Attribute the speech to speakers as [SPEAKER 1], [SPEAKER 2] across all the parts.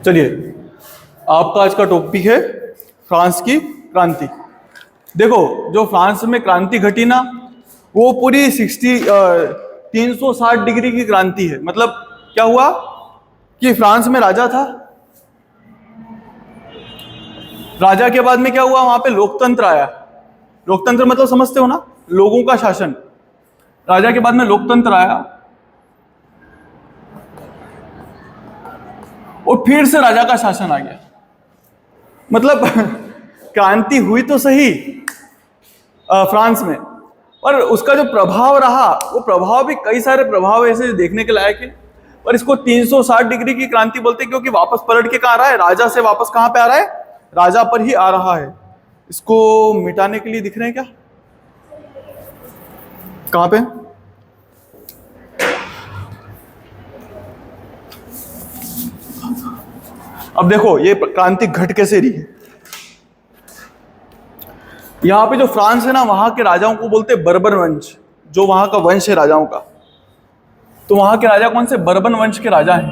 [SPEAKER 1] चलिए, आपका आज का टॉपिक है फ्रांस की क्रांति। देखो, जो फ्रांस में क्रांति घटी ना, वो पूरी 360 डिग्री की क्रांति है। मतलब क्या हुआ कि फ्रांस में राजा था, राजा के बाद में क्या हुआ, वहां पे लोकतंत्र आया। लोकतंत्र मतलब समझते हो ना, लोगों का शासन। राजा के बाद में लोकतंत्र आया और फिर से राजा का शासन आ गया। मतलब क्रांति हुई तो सही फ्रांस में, पर उसका जो प्रभाव रहा, वो प्रभाव भी कई सारे प्रभाव ऐसे देखने के लायक है। पर इसको 360 डिग्री की क्रांति बोलते हैं, क्योंकि वापस पलट के कहां आ रहा है, राजा से वापस कहां पे आ रहा है, राजा पर ही आ रहा है। इसको मिटाने के लिए दिख रहे हैं क्या, कहां पे? अब देखो ये क्रांति घट कैसे रही है। यहां पे जो फ्रांस है ना, वहां के राजाओं को बोलते हैं बर्बन वंश, जो वहां का वंश है राजाओं का। तो वहां के राजा कौन से? बर्बन वंश के राजा हैं,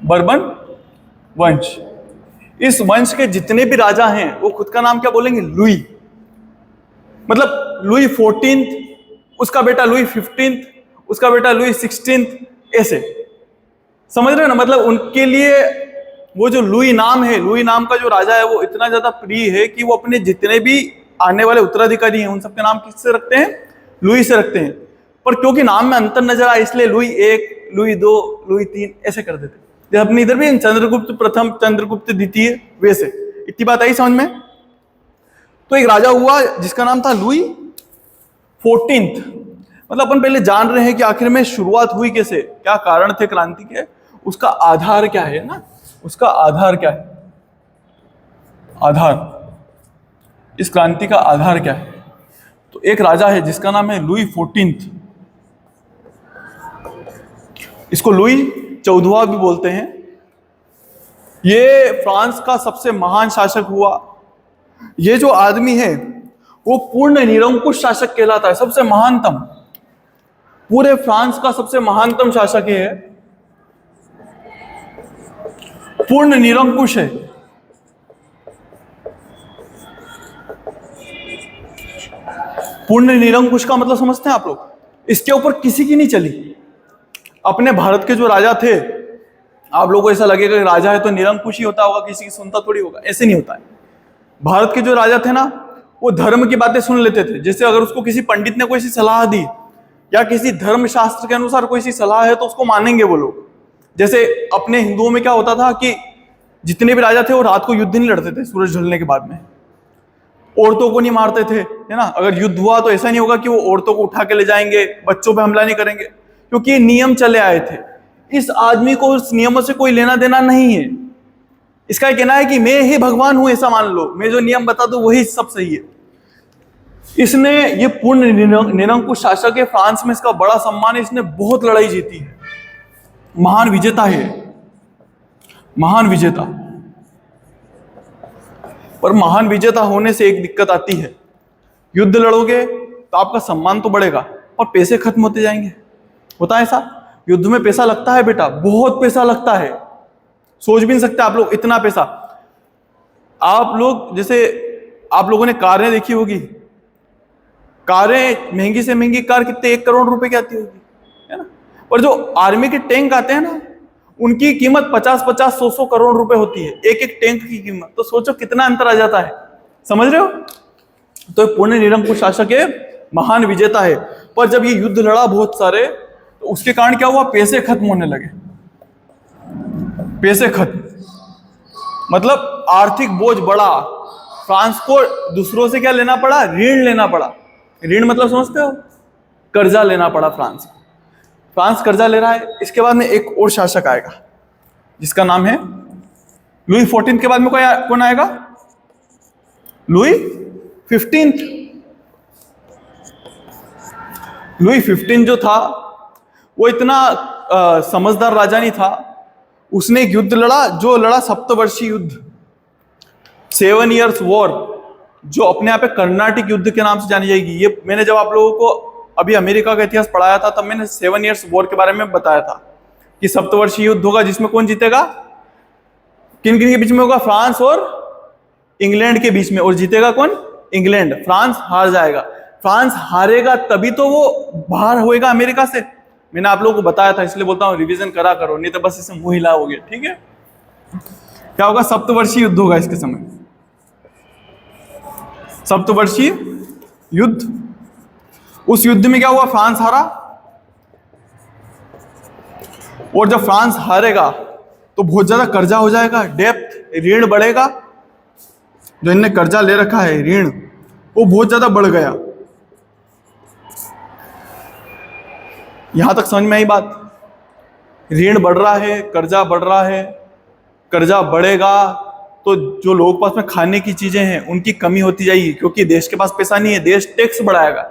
[SPEAKER 1] बर्बन वंश। इस वंश के जितने भी राजा हैं वो खुद का नाम क्या बोलेंगे? लुई। मतलब लुई 14, उसका बेटा लुई 15, उसका बेटा लुई 16, ऐसे। समझ रहे हो ना? मतलब उनके लिए वो जो लुई नाम है, लुई नाम का जो राजा है, वो इतना ज्यादा प्रिय है कि वो अपने जितने भी आने वाले उत्तराधिकारी हैं उन सबके नाम किससे रखते हैं? लुई से रखते हैं। पर क्योंकि नाम में अंतर नजर आया, इसलिए लुई 1, लुई 2, लुई 3 ऐसे कर देते। जैसे अपने इधर भी चंद्रगुप्त प्रथम, चंद्रगुप्त द्वितीय, वैसे। इतनी बात आई समझ में? तो एक राजा हुआ जिसका नाम था लुई 14। मतलब अपन पहले जान रहे हैं कि आखिर में शुरुआत हुई कैसे, क्या कारण थे क्रांति के, उसका आधार क्या है ना, उसका आधार क्या है, आधार, इस क्रांति का आधार क्या है। तो एक राजा है जिसका नाम है लुई 14। इसको लुई 14वां भी बोलते हैं। ये फ्रांस का सबसे महान शासक हुआ। ये जो आदमी है वो पूर्ण निरंकुश शासक कहलाता है, सबसे महानतम, पूरे फ्रांस का सबसे महानतम शासक है, पूर्ण निरंकुश है। पूर्ण निरंकुश का मतलब समझते हैं आप लोग? इसके ऊपर किसी की नहीं चली। अपने भारत के जो राजा थे, आप लोगों को ऐसा लगेगा कि राजा है तो निरंकुश ही होता होगा, किसी की सुनता थोड़ी होगा, ऐसे नहीं होता है। भारत के जो राजा थे ना, वो धर्म की बातें सुन लेते थे। जैसे अगर उसको किसी पंडित ने कोई सी सलाह दी या किसी धर्म शास्त्र के अनुसार कोई सी सलाह है तो उसको मानेंगे वो लोग। जैसे अपने हिंदुओं में क्या होता था कि जितने भी राजा थे वो रात को युद्ध नहीं लड़ते थे सूरज ढलने के बाद में, औरतों को नहीं मारते थे, है ना। अगर युद्ध हुआ तो ऐसा नहीं होगा कि वो औरतों को उठा के ले जाएंगे, बच्चों पे हमला नहीं करेंगे, क्योंकि ये नियम चले आए थे। इस आदमी को उस नियमों से कोई लेना देना नहीं है। इसका कहना है कि मैं ही भगवान हूं, ऐसा मान लो, मैं जो नियम बता दूं वही सब सही है। इसने, ये पूर्ण निरंकुश शासक है, फ्रांस में इसका बड़ा सम्मान है, इसने बहुत लड़ाई जीती है, महान विजेता है, महान विजेता। पर महान विजेता होने से एक दिक्कत आती है, युद्ध लड़ोगे तो आपका सम्मान तो बढ़ेगा और पैसे खत्म होते जाएंगे। होता है ऐसा? युद्ध में पैसा लगता है बेटा, बहुत पैसा लगता है, सोच भी नहीं सकते आप लोग इतना पैसा। आप लोग, जैसे आप लोगों ने कारें देखी होगी, कारें, महंगी से महंगी कार कितने 1 करोड़ रुपए की आती होगी, है ना। और जो आर्मी के टैंक आते हैं ना, उनकी कीमत 50-50, 100-100 करोड़ रुपए होती है, एक एक टैंक की कीमत। तो सोचो कितना अंतर आ जाता है, समझ रहे हो? तो पूर्ण निरंकुश शासक है, महान विजेता है। पर जब ये युद्ध लड़ा बहुत सारे, तो उसके कारण क्या हुआ? पैसे खत्म होने लगे, पैसे खत्म, मतलब आर्थिक बोझ बढ़ा। फ्रांस को दूसरों से क्या लेना पड़ा? ऋण लेना पड़ा। ऋण मतलब समझते हो? कर्जा लेना पड़ा फ्रांस को। फ्रांस कर्जा ले रहा है। इसके बाद में एक और शासक आएगा जिसका नाम है लुई 14 के बाद में कौन आएगा? लुई 15। लुई 15 जो था वो इतना समझदार राजा नहीं था। उसने एक युद्ध लड़ा, जो लड़ा सप्तवर्षीय युद्ध, 7 years वॉर, जो अपने यहाँ पे कर्नाटिक युद्ध के नाम से जानी जाएगी। ये मैंने जब आप लोगों को अभी अमेरिका का इतिहास पढ़ाया था, तब मैंने 7 years वॉर के बारे में बताया था कि सप्तवर्षीय युद्ध होगा जिसमें कौन जीतेगा? किन किन के बीच में होगा? फ्रांस और इंग्लैंड के बीच में। और जीतेगा कौन? इंग्लैंड। फ्रांस हार जाएगा। फ्रांस हारेगा तभी तो वो बाहर होएगा अमेरिका से। मैंने आप लोगों को बताया था, इसलिए बोलता हूं रिवीजन करा करो, नहीं तो बस इससे मुंह हिला हो गया। ठीक है, क्या होगा? सप्तवर्षीय युद्ध होगा इसके समय, सप्तवर्षीय युद्ध। उस युद्ध में क्या हुआ? फ्रांस हारा। और जब फ्रांस हारेगा तो बहुत ज्यादा कर्जा हो जाएगा, डेप्थ, ऋण बढ़ेगा। जो इनने कर्जा ले रखा है, ऋण, वो बहुत ज्यादा बढ़ गया। यहां तक समझ में आई बात? ऋण बढ़ रहा है, कर्जा बढ़ रहा है, कर्जा बढ़ेगा तो जो लोगों के पास में खाने की चीजें हैं उनकी कमी होती जाएगी, क्योंकि देश के पास पैसा नहीं है, देश टैक्स बढ़ाएगा।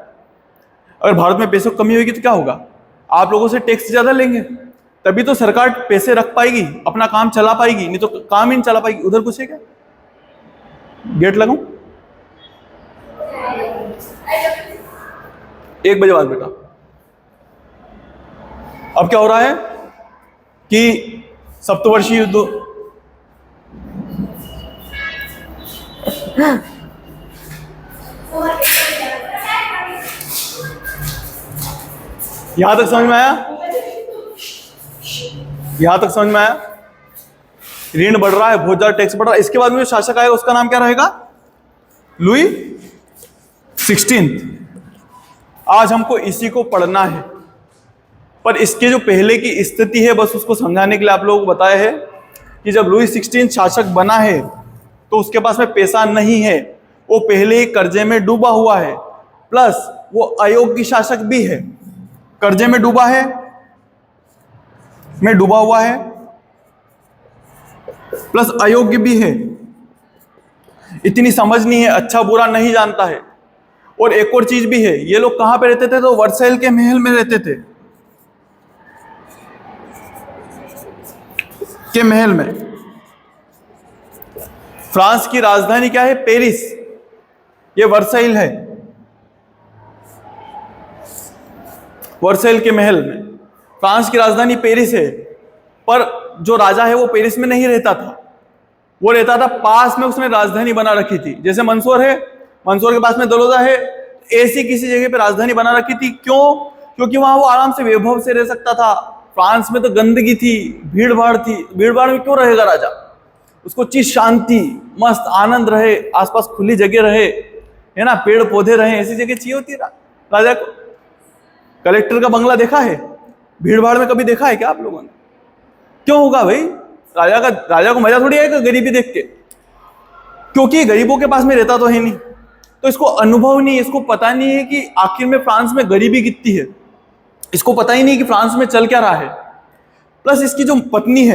[SPEAKER 1] अगर भारत में पैसों की कमी होगी तो क्या होगा? आप लोगों से टैक्स ज्यादा लेंगे, तभी तो सरकार पैसे रख पाएगी, अपना काम चला पाएगी, नहीं तो काम ही नहीं चला पाएगी। उधर कुछ है क्या? गेट लगाऊं? 1 बजे बाद बेटा। अब क्या हो रहा है कि सप्तवर्षीय युद्ध, यहां तक समझ में आया? यहां तक समझ में आया? ऋण बढ़ रहा है, बहुत ज्यादा टैक्स बढ़ रहा है। इसके बाद में जो शासक आएगा उसका नाम क्या रहेगा? लुई 16। आज हमको इसी को पढ़ना है, पर इसके जो पहले की स्थिति है बस उसको समझाने के लिए आप लोगों को बताया है कि जब लुई 16 शासक बना है तो उसके पास में पैसा नहीं है, वो पहले ही कर्जे में डूबा हुआ है, प्लस वो अयोग्य शासक भी है। कर्जे में डूबा है, में डूबा हुआ है, प्लस अयोग्य भी है। इतनी समझ नहीं है, अच्छा बुरा नहीं जानता है। और एक और चीज भी है, ये लोग कहां पे रहते थे? तो वर्साइल के महल में रहते थे, के महल में। फ्रांस की राजधानी क्या है? पेरिस। ये वर्साइल है, वर्साइल के महल में। फ्रांस की राजधानी पेरिस है, पर जो राजा है वो पेरिस में नहीं रहता था, वो रहता था पास में, उसने राजधानी बना रखी थी। जैसे मंसूर है, मंसूर के पास में दलोदा है, ऐसी किसी जगह पे राजधानी बना रखी थी। क्यों? क्योंकि वहां वो आराम से वैभव से रह सकता था। फ्रांस में तो गंदगी थी, भीड़ भाड़ थी, भीड़ भाड़ में क्यों रहेगा राजा? उसको चीज शांति, मस्त आनंद रहे, आसपास खुली जगह रहे, है ना, पेड़ पौधे रहे, ऐसी जगह चाहिए होती है राजा को। कलेक्टर का बंगला देखा है भीड़ भाड़ में? कभी देखा है क्या आप लोगों ने? क्यों होगा भाई? राजा को मजा थोड़ी आएगा गरीबी देख के, क्योंकि गरीबों के पास में रहता तो है नहीं, तो इसको अनुभव नहीं, इसको पता नहीं है कि आखिर में फ्रांस में गरीबी कितनी है, इसको पता ही नहीं कि फ्रांस में चल क्या रहा है। प्लस इसकी जो पत्नी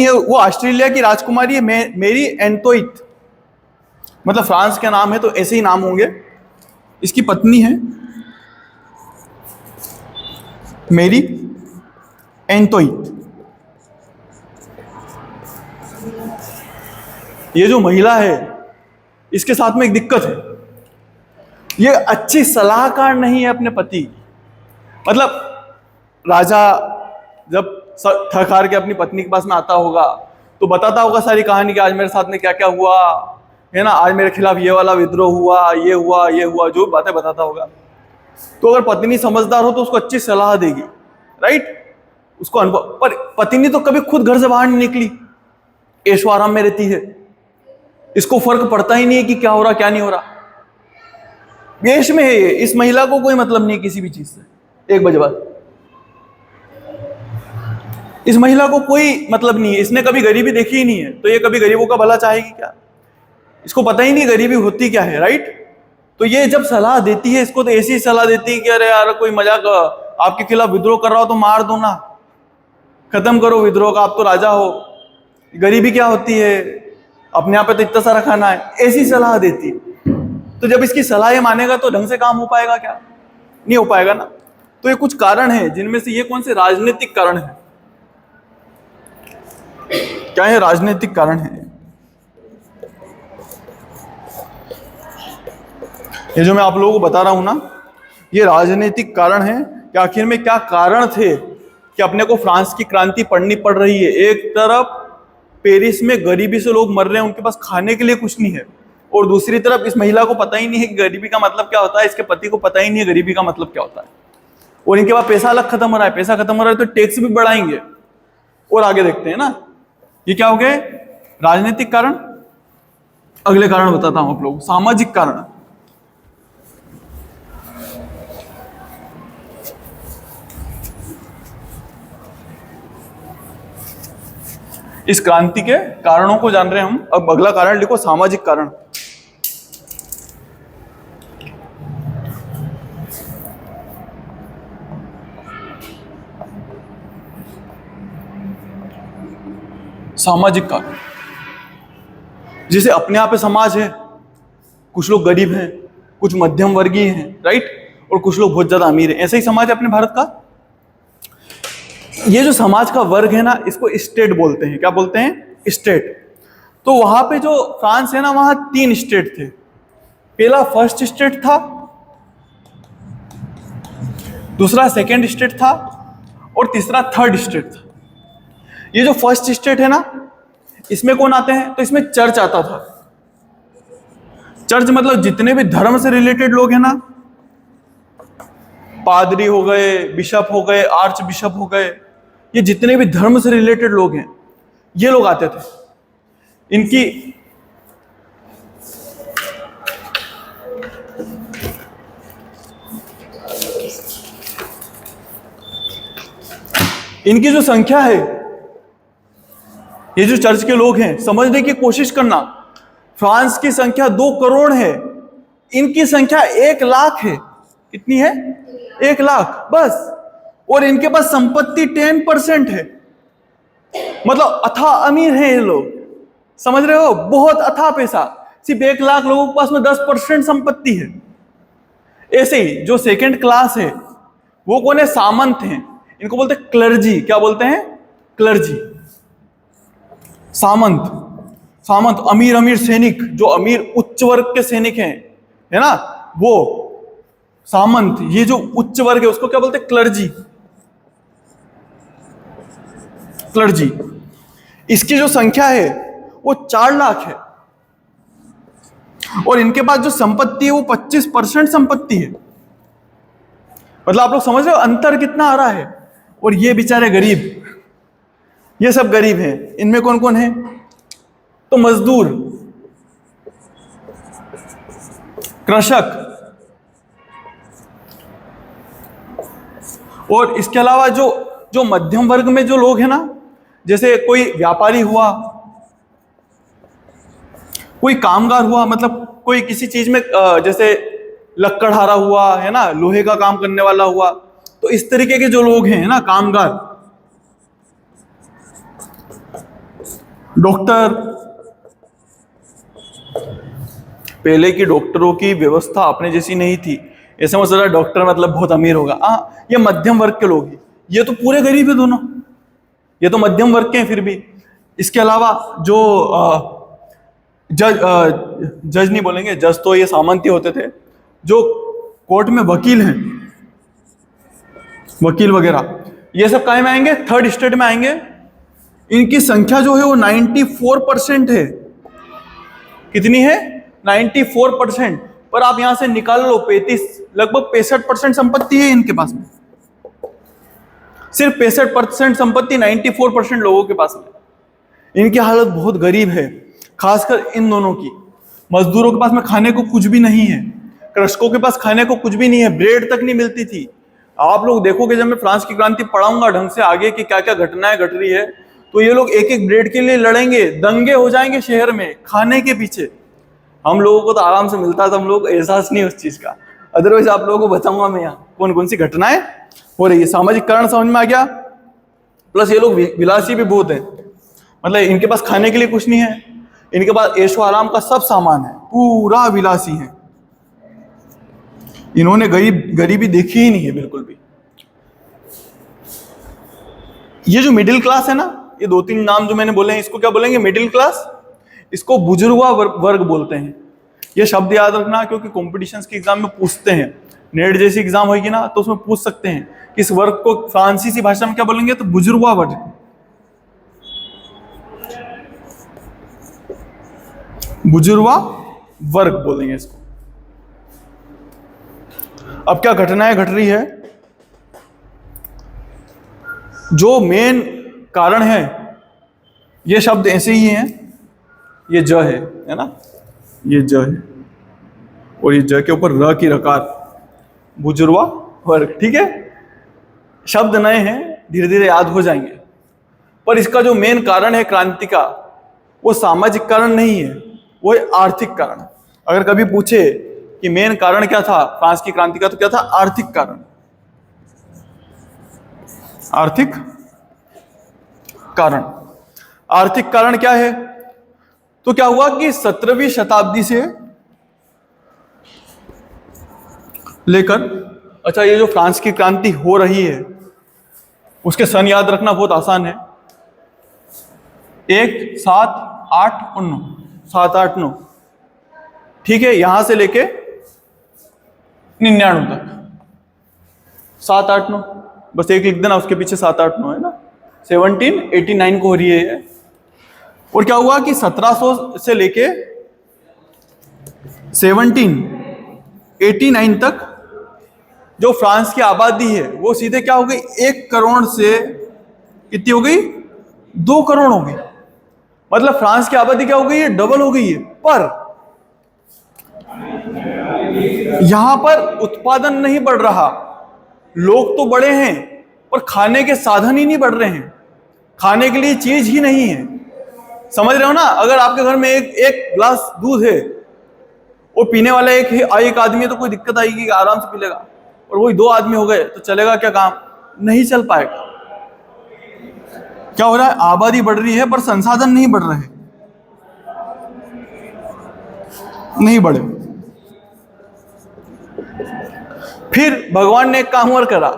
[SPEAKER 1] है, वो ऑस्ट्रेलिया की राजकुमारी है, मेरी एंटोइट, मतलब फ्रांस का नाम है तो ऐसे ही नाम होंगे। इसकी पत्नी है मेरी एंटोइट। ये जो महिला है इसके साथ में एक दिक्कत है, ये अच्छी सलाहकार नहीं है अपने पति। मतलब राजा जब थक हार के अपनी पत्नी के पास में आता होगा तो बताता होगा सारी कहानी कि आज मेरे साथ में क्या क्या हुआ है ना, आज मेरे खिलाफ ये वाला विद्रोह हुआ, ये हुआ, ये हुआ, जो बातें बताता होगा। तो अगर पत्नी समझदार हो तो उसको अच्छी सलाह देगी, राइट? उसको अनुभव। पर पत्नी तो कभी खुद घर से बाहर नहीं निकली, ऐशो आराम में रहती है, इसको फर्क पड़ता ही नहीं है कि क्या हो रहा क्या नहीं हो रहा। देश में है ये, इस महिला को कोई मतलब नहीं किसी भी चीज से। 1 बजे बाद इस महिला को कोई मतलब नहीं है, इसने कभी गरीबी देखी ही नहीं है, तो ये कभी गरीबों का भला चाहेगी क्या? इसको पता ही नहीं गरीबी होती क्या है, राइट? तो ये जब सलाह देती है, इसको तो ऐसी सलाह देती है कि अरे यार कोई मजाक, आपके खिलाफ विद्रोह कर रहा हो तो मार दो ना, खत्म करो विद्रोह का, आप तो राजा हो, गरीबी क्या होती है, अपने यहाँ पे तो इतना सारा खाना है, ऐसी सलाह देती है। तो जब इसकी सलाह ये मानेगा तो ढंग से काम हो पाएगा क्या? नहीं हो पाएगा ना। तो ये कुछ कारण है, जिनमें से ये कौन से राजनीतिक कारण है? क्या है? राजनीतिक कारण है। ये जो मैं आप लोगों को बता रहा हूं ना, ये राजनीतिक कारण है कि आखिर में क्या कारण थे कि अपने को फ्रांस की क्रांति पढ़नी पड़ रही है। एक तरफ पेरिस में गरीबी से लोग मर रहे हैं, उनके पास खाने के लिए कुछ नहीं है, और दूसरी तरफ इस महिला को पता ही नहीं है कि गरीबी का मतलब क्या होता है, इसके पति को पता ही नहीं है गरीबी का मतलब क्या होता है, और इनके पास पैसा अलग खत्म हो रहा है, पैसा खत्म हो रहा है तो टैक्स भी बढ़ाएंगे। और आगे देखते हैं ना, ये क्या हो गए राजनीतिक कारण। अगले कारण बताता हूं आप लोग, सामाजिक कारण। इस क्रांति के कारणों को जान रहे हैं हम। अब अगला कारण लिखो, सामाजिक कारण। सामाजिक कारण, जैसे अपने यहाँ पे समाज है, कुछ लोग गरीब हैं, कुछ मध्यम वर्गीय हैं, राइट, और कुछ लोग बहुत ज्यादा अमीर हैं। ऐसा ही समाज है अपने भारत का। ये जो समाज का वर्ग है ना, इसको स्टेट बोलते हैं। क्या बोलते हैं? स्टेट। तो वहां पे जो फ्रांस है ना, वहां 3 स्टेट थे। पहला फर्स्ट स्टेट था, दूसरा सेकंड स्टेट था, और तीसरा थर्ड स्टेट था। ये जो फर्स्ट स्टेट है ना, इसमें कौन आते हैं? तो इसमें चर्च आता था। चर्च मतलब जितने भी धर्म से रिलेटेड लोग हैं ना, पादरी हो गए, बिशप हो गए, आर्च बिशप हो गए, ये जितने भी धर्म से रिलेटेड लोग हैं, ये लोग आते थे। इनकी जो संख्या है, ये जो चर्च के लोग हैं, समझने की कोशिश करना, फ्रांस की संख्या 2 करोड़ है, इनकी संख्या 1 लाख है। कितनी है? 1 लाख बस। और इनके पास संपत्ति 10% है, मतलब अथाह अमीर है ये लोग। समझ रहे हो? बहुत अथाह पैसा। सिर्फ 1 लाख लोगों के पास में 10% संपत्ति है। ऐसे ही जो सेकंड क्लास है, वो कौन है? सामंत हैं। इनको बोलते हैं क्लर्जी। क्या बोलते हैं? क्लर्जी। सामंत अमीर सैनिक, जो अमीर उच्च वर्ग के सैनिक हैं, है ना, वो सामंत। ये जो उच्च वर्ग है उसको क्या बोलते हैं? क्लर्जी। क्लर्जी। इसकी जो संख्या है वो 4 लाख है, और इनके पास जो संपत्ति है वो 25% संपत्ति है। मतलब आप लोग समझ रहे हो अंतर कितना आ रहा है। और ये बेचारे गरीब, ये सब गरीब हैं। इनमें कौन कौन है? तो मजदूर, कृषक, और इसके अलावा जो मध्यम वर्ग में जो लोग हैं ना, जैसे कोई व्यापारी हुआ, कोई कामगार हुआ, मतलब कोई किसी चीज में जैसे लक्कड़हारा हुआ, है ना, लोहे का काम करने वाला हुआ, तो इस तरीके के जो लोग हैं ना, कामगार, डॉक्टर। पहले की डॉक्टरों की व्यवस्था अपने जैसी नहीं थी। ऐसे में सोचा डॉक्टर मतलब बहुत अमीर होगा। ये मध्यम वर्ग के लोग हैं। ये तो पूरे गरीब है दोनों, ये तो मध्यम वर्ग के हैं फिर भी। इसके अलावा जो जज नहीं बोलेंगे, जज तो ये सामंती होते थे। जो कोर्ट में वकील हैं, वकील वगैरह, ये सब काहे में आएंगे? थर्ड स्टेट में आएंगे। इनकी संख्या जो है वो 94% है। कितनी है? 94%। पर आप यहां से निकाल लो 35, लगभग 65% संपत्ति है इनके पास में। सिर्फ 65% संपत्ति 94% लोगों के पास में। इनकी हालत बहुत गरीब है, खासकर इन दोनों की। मजदूरों के पास में खाने को कुछ भी नहीं है, कृषकों के पास खाने को कुछ भी नहीं है, ब्रेड तक नहीं मिलती थी। आप लोग देखोगे जब मैं फ्रांस की क्रांति पढ़ाऊंगा ढंग से आगे कि क्या क्या घटनाएं घट रही है, तो ये लोग एक एक ब्रेड के लिए लड़ेंगे, दंगे हो जाएंगे शहर में खाने के पीछे। हम लोगों को तो आराम से मिलता था, हम लोग एहसास नहीं उस चीज का। अदरवाइज आप लोगों को बताऊंगा मैं यहाँ कौन कौन सी घटनाएं हो रही है। सामाजिक कारण समझ में आ गया। प्लस ये लोग विलासी भी बहुत है, मतलब इनके पास खाने के लिए कुछ नहीं है, इनके पास ऐशो आराम का सब सामान है, पूरा विलासी है। इन्होंने गरीबी देखी ही नहीं है बिल्कुल भी। ये जो मिडिल क्लास है ना, ये 2-3 नाम जो मैंने बोले हैं, इसको क्या बोलेंगे? Middle class. इसको बुजुर्गा वर्ग बोलते हैं। ये शब्द याद रखना, क्योंकि कॉम्पिटिशन्स के एग्जाम में पूछते हैं। नेट जैसी एग्जाम होगी ना, तो उसमें पूछ सकते हैं कि इस वर्ग को फ्रांसीसी भाषा में क्या बोलेंगे? तो बुजुर्गा वर्ग। बुजुर्वा वर्ग बोलेंगे इसको। अब क्या घटनाएं घट रही है, जो मेन कारण है, ये शब्द ऐसे ही हैं, ये ज है ना, ये ज है और ये ज के ऊपर र की रकार, बुजुर्वा वर्ग। ठीक है, शब्द नए हैं, धीरे धीरे याद हो जाएंगे, पर इसका जो मेन कारण है क्रांति का, वो सामाजिक कारण नहीं है, वो है आर्थिक कारण। अगर कभी पूछे कि मेन कारण क्या था फ्रांस की क्रांति का, तो क्या था? आर्थिक कारण। आर्थिक कारण, आर्थिक कारण क्या है? तो क्या हुआ कि 17वीं शताब्दी से लेकर, अच्छा ये जो फ्रांस की क्रांति हो रही है उसके सन याद रखना बहुत आसान है, 1 7 8 9, 7 8 9। ठीक है, यहां से लेके 99 तक 7 8 9, बस एक लिख देना, उसके पीछे 7 8 9 है ना, 1789 को हो रही है। और क्या हुआ कि 1700 से लेके 1789 तक जो फ्रांस की आबादी है वो सीधे क्या हो गई, 1 करोड़ से कितनी हो गई, 2 करोड़ हो गई। मतलब फ्रांस की आबादी क्या हो गई है, डबल हो गई है। पर यहां पर उत्पादन नहीं बढ़ रहा, लोग तो बड़े हैं पर खाने के साधन ही नहीं बढ़ रहे हैं, खाने के लिए चीज ही नहीं है। समझ रहे हो ना? अगर आपके घर में एक गिलास दूध है और पीने वाला एक आदमी है तो कोई दिक्कत आएगी, आराम से पी लेगा। और वही 2 आदमी हो गए तो चलेगा क्या काम? नहीं चल पाएगा। क्या हो रहा है, आबादी बढ़ रही है पर संसाधन नहीं बढ़ रहे, नहीं बढ़े। फिर भगवान ने एक काम और करा,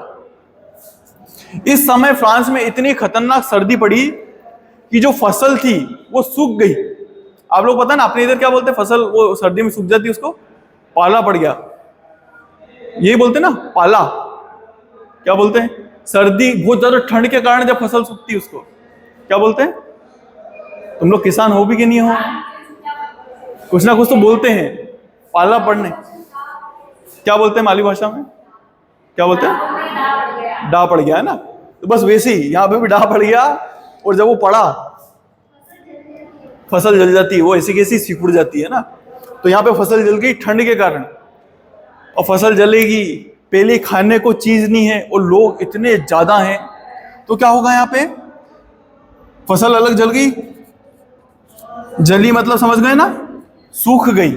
[SPEAKER 1] इस समय फ्रांस में इतनी खतरनाक सर्दी पड़ी कि जो फसल थी वो सूख गई। आप लोग पता ना अपने इधर क्या बोलते हैं, फसल वो सर्दी में सूख जाती है, उसको पाला पड़ गया, यही बोलते ना, पाला। क्या बोलते हैं? सर्दी, बहुत ज्यादा ठंड के कारण जब फसल सूखती है उसको क्या बोलते हैं? तुम लोग किसान हो भी कि नहीं हो, कुछ ना कुछ तो बोलते हैं, पाला पड़ने क्या बोलते हैं माली भाषा में? क्या बोलते हैं? डा पड़ गया है ना। तो बस वैसे ही यहाँ पे भी डा पड़ गया, और जब वो पड़ा फसल जल जाती है, वो ऐसी कैसी सिकुड़ जाती है ना। तो यहाँ पे फसल जल गई ठंड के कारण, और फसल जलेगी, पहले खाने को चीज नहीं है और लोग इतने ज्यादा हैं, तो क्या होगा यहाँ पे? फसल अलग जल गई, जली मतलब समझ गए ना, सूख गई,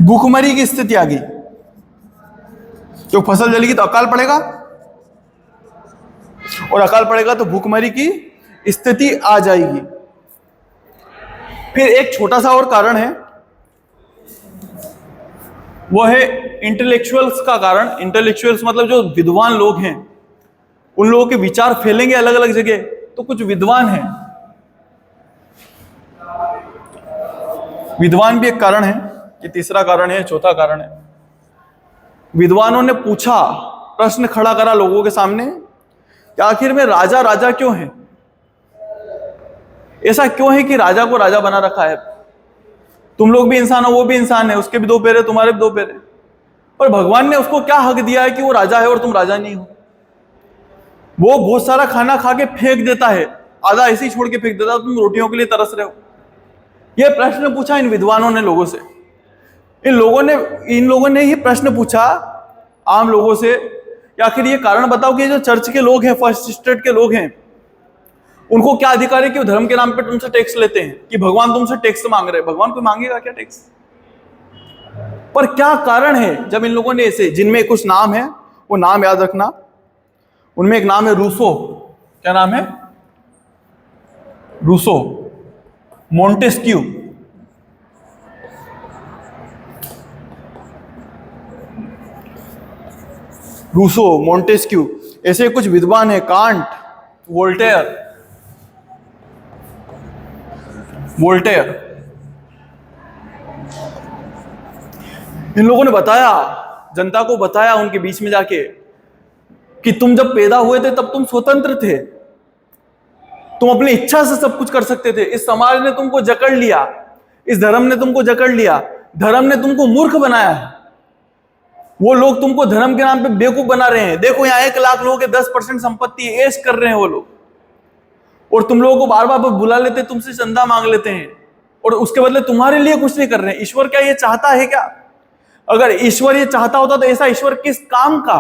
[SPEAKER 1] भूखमरी की स्थिति आ गई। तो फसल जलेगी तो अकाल पड़ेगा, और अकाल पड़ेगा तो भूखमरी की स्थिति आ जाएगी। फिर एक छोटा सा और कारण है, वो है इंटेलेक्चुअल्स का कारण। इंटेलेक्चुअल्स मतलब जो विद्वान लोग हैं, उन लोगों के विचार फैलेंगे अलग अलग जगह, तो कुछ विद्वान हैं, विद्वान भी एक कारण है, ये तीसरा कारण है, चौथा कारण है। विद्वानों ने पूछा, प्रश्न खड़ा करा लोगों के सामने कि आखिर में राजा राजा क्यों है? ऐसा क्यों है कि राजा को राजा बना रखा है? तुम लोग भी इंसान हो, वो भी इंसान है, उसके भी 2 पैर है, तुम्हारे भी 2 पैर है, पर भगवान ने उसको क्या हक दिया है कि वो राजा है और तुम राजा नहीं हो? वो बहुत सारा खाना खा के फेंक देता है, आधा ऐसे ही छोड़ के फेंक देता है, तुम रोटियों के लिए तरस रहे हो। यह प्रश्न पूछा इन विद्वानों ने लोगों से। इन लोगों ने ही प्रश्न पूछा आम लोगों से कि आखिर ये कारण बताओ कि जो चर्च के लोग हैं, फर्स्ट स्टेट के लोग हैं, उनको क्या अधिकार है कि वो धर्म के नाम पे तुमसे टैक्स लेते हैं, कि भगवान तुमसे टैक्स मांग रहे हैं? भगवान कोई मांगेगा क्या टैक्स? पर क्या कारण है जब इन लोगों ने ऐसे, जिनमें कुछ नाम है, वो नाम याद रखना, उनमें एक नाम है रूसो। क्या नाम है? रूसो, मोंटेस्क्यू, रूसो, मोंटेस्क्यू, ऐसे कुछ विद्वान है, कांट, वोल्टेयर, इन लोगों ने बताया, जनता को बताया उनके बीच में जाके कि तुम जब पैदा हुए थे तब तुम स्वतंत्र थे, तुम अपनी इच्छा से सब कुछ कर सकते थे। इस समाज ने तुमको जकड़ लिया, इस धर्म ने तुमको जकड़ लिया, धर्म ने तुमको मूर्ख बनाया है। वो लोग तुमको धर्म के नाम पे बेवकूफ बना रहे हैं। देखो यहाँ 1 लाख लोगों के 10% संपत्ति ऐश कर रहे हैं वो लोग, और तुम लोगों को बार बार बुला लेते, तुमसे चंदा मांग लेते हैं, और उसके बदले तुम्हारे लिए कुछ नहीं कर रहे हैं। ईश्वर क्या ये चाहता है क्या? अगर ईश्वर ये चाहता होता तो ऐसा ईश्वर किस काम का,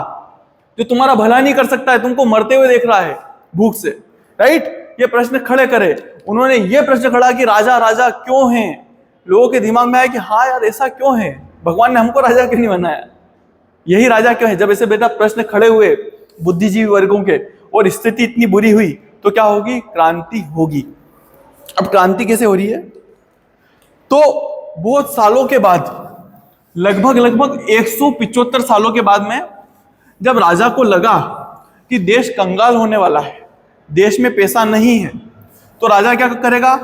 [SPEAKER 1] जो तुम्हारा भला नहीं कर सकता है, तुमको मरते हुए देख रहा है भूख से, राइट? ये प्रश्न खड़े करे उन्होंने। ये प्रश्न खड़ा कि राजा राजा क्यों हैं? लोगों के दिमाग में आया कि हाँ यार ऐसा क्यों है, भगवान ने हमको राजा क्यों नहीं बनाया, यही राजा क्यों है? जब ऐसे बेटा प्रश्न खड़े हुए बुद्धिजीवी वर्गों के और स्थिति इतनी बुरी हुई तो क्या होगी? क्रांति होगी। अब क्रांति कैसे हो रही है? तो बहुत सालों के बाद, लगभग 175 सालों के बाद में, जब राजा को लगा कि देश कंगाल होने वाला है, देश में पैसा नहीं है, तो राजा क्या करेगा?